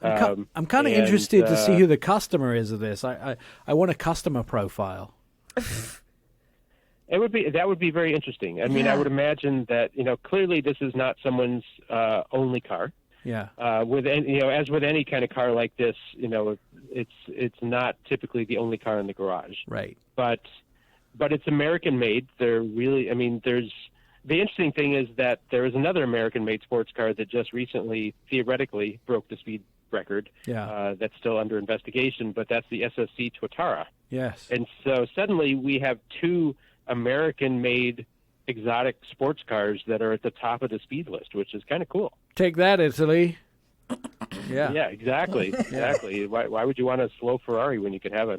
I'm kind of interested to see who the customer is of this. I want a customer profile. That would be very interesting. I mean, I would imagine that clearly this is not someone's only car. Yeah. As with any kind of car like this, it's not typically the only car in the garage. Right. But it's American made. They're really. I mean, the interesting thing is that there is another American made sports car that just recently theoretically broke the speed record. Yeah. That's still under investigation, but that's the SSC Tuatara. Yes. And so suddenly we have two American-made exotic sports cars that are at the top of the speed list, which is kind of cool. Take that, Italy. Yeah. Yeah, exactly. Exactly. Why would you want a slow Ferrari when you could have a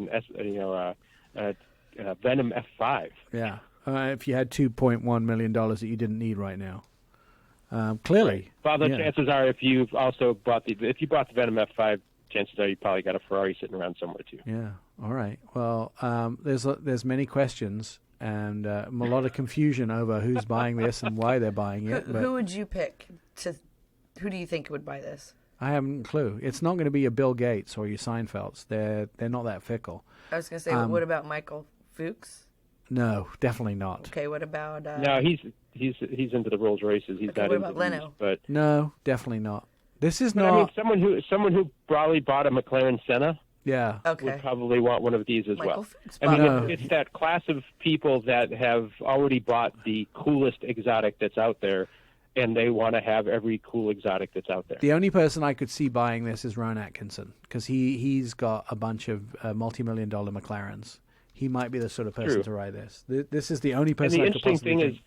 Venom F5? Yeah. If you had $2.1 million that you didn't need right now. Clearly. Well, the chances are if you bought the Venom F5, chances are you probably got a Ferrari sitting around somewhere too. Yeah. All right. Well, there's many questions and a lot of confusion over who's buying this and why they're buying it. Who would you pick who do you think would buy this? I haven't a clue. It's not going to be your Bill Gates or your Seinfelds. They're not that fickle. I was going to say, what about Michael Fuchs? No, definitely not. Okay, what about? No, he's into the Rolls Royces. He's not what into about Leno? But no, definitely not. This is not. I mean, someone who probably bought a McLaren Senna. Yeah. Okay. Would probably want one of these as Michael well. Fuchs I mean, it's that class of people that have already bought the coolest exotic that's out there, and they want to have every cool exotic that's out there. The only person I could see buying this is Ron Atkinson, because he's got a bunch of multi-million-dollar McLarens. he might be the sort of person to ride this. This is the only person I could possibly think.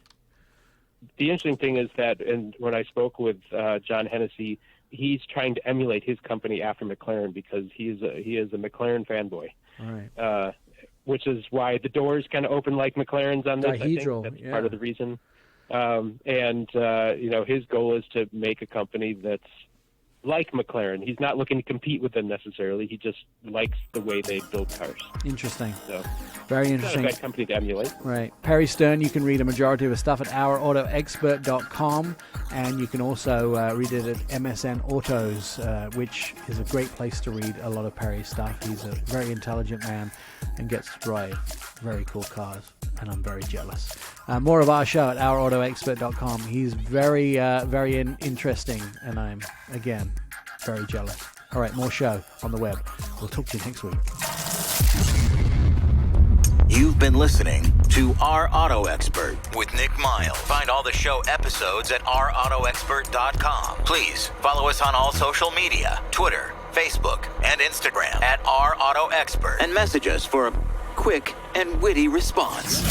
The interesting thing is that, and when I spoke with John Hennessey, he's trying to emulate his company after McLaren because he is a McLaren fanboy. All right. Which is why the doors kind of open like McLaren's on this. Dihedral, I think that's part of the reason. His goal is to make a company that's like McLaren. He's not looking to compete with them necessarily. He just likes the way they build cars. Interesting. So, very interesting. It's not a bad company to emulate. Right. Perry Stern, you can read a majority of his stuff at ourautoexpert.com, and you can also read it at MSN Autos, which is a great place to read a lot of Perry's stuff. He's a very intelligent man and gets to drive very cool cars, and I'm very jealous. More of our show at ourautoexpert.com. He's very interesting, and I'm, again, very jealous. All right, more show on the web. We'll talk to you next week. You've been listening to Our Auto Expert with Nick Miles. Find all the show episodes at ourautoexpert.com. Please follow us on all social media, Twitter, Facebook, and Instagram at Our Auto Expert, and message us for a quick and witty response.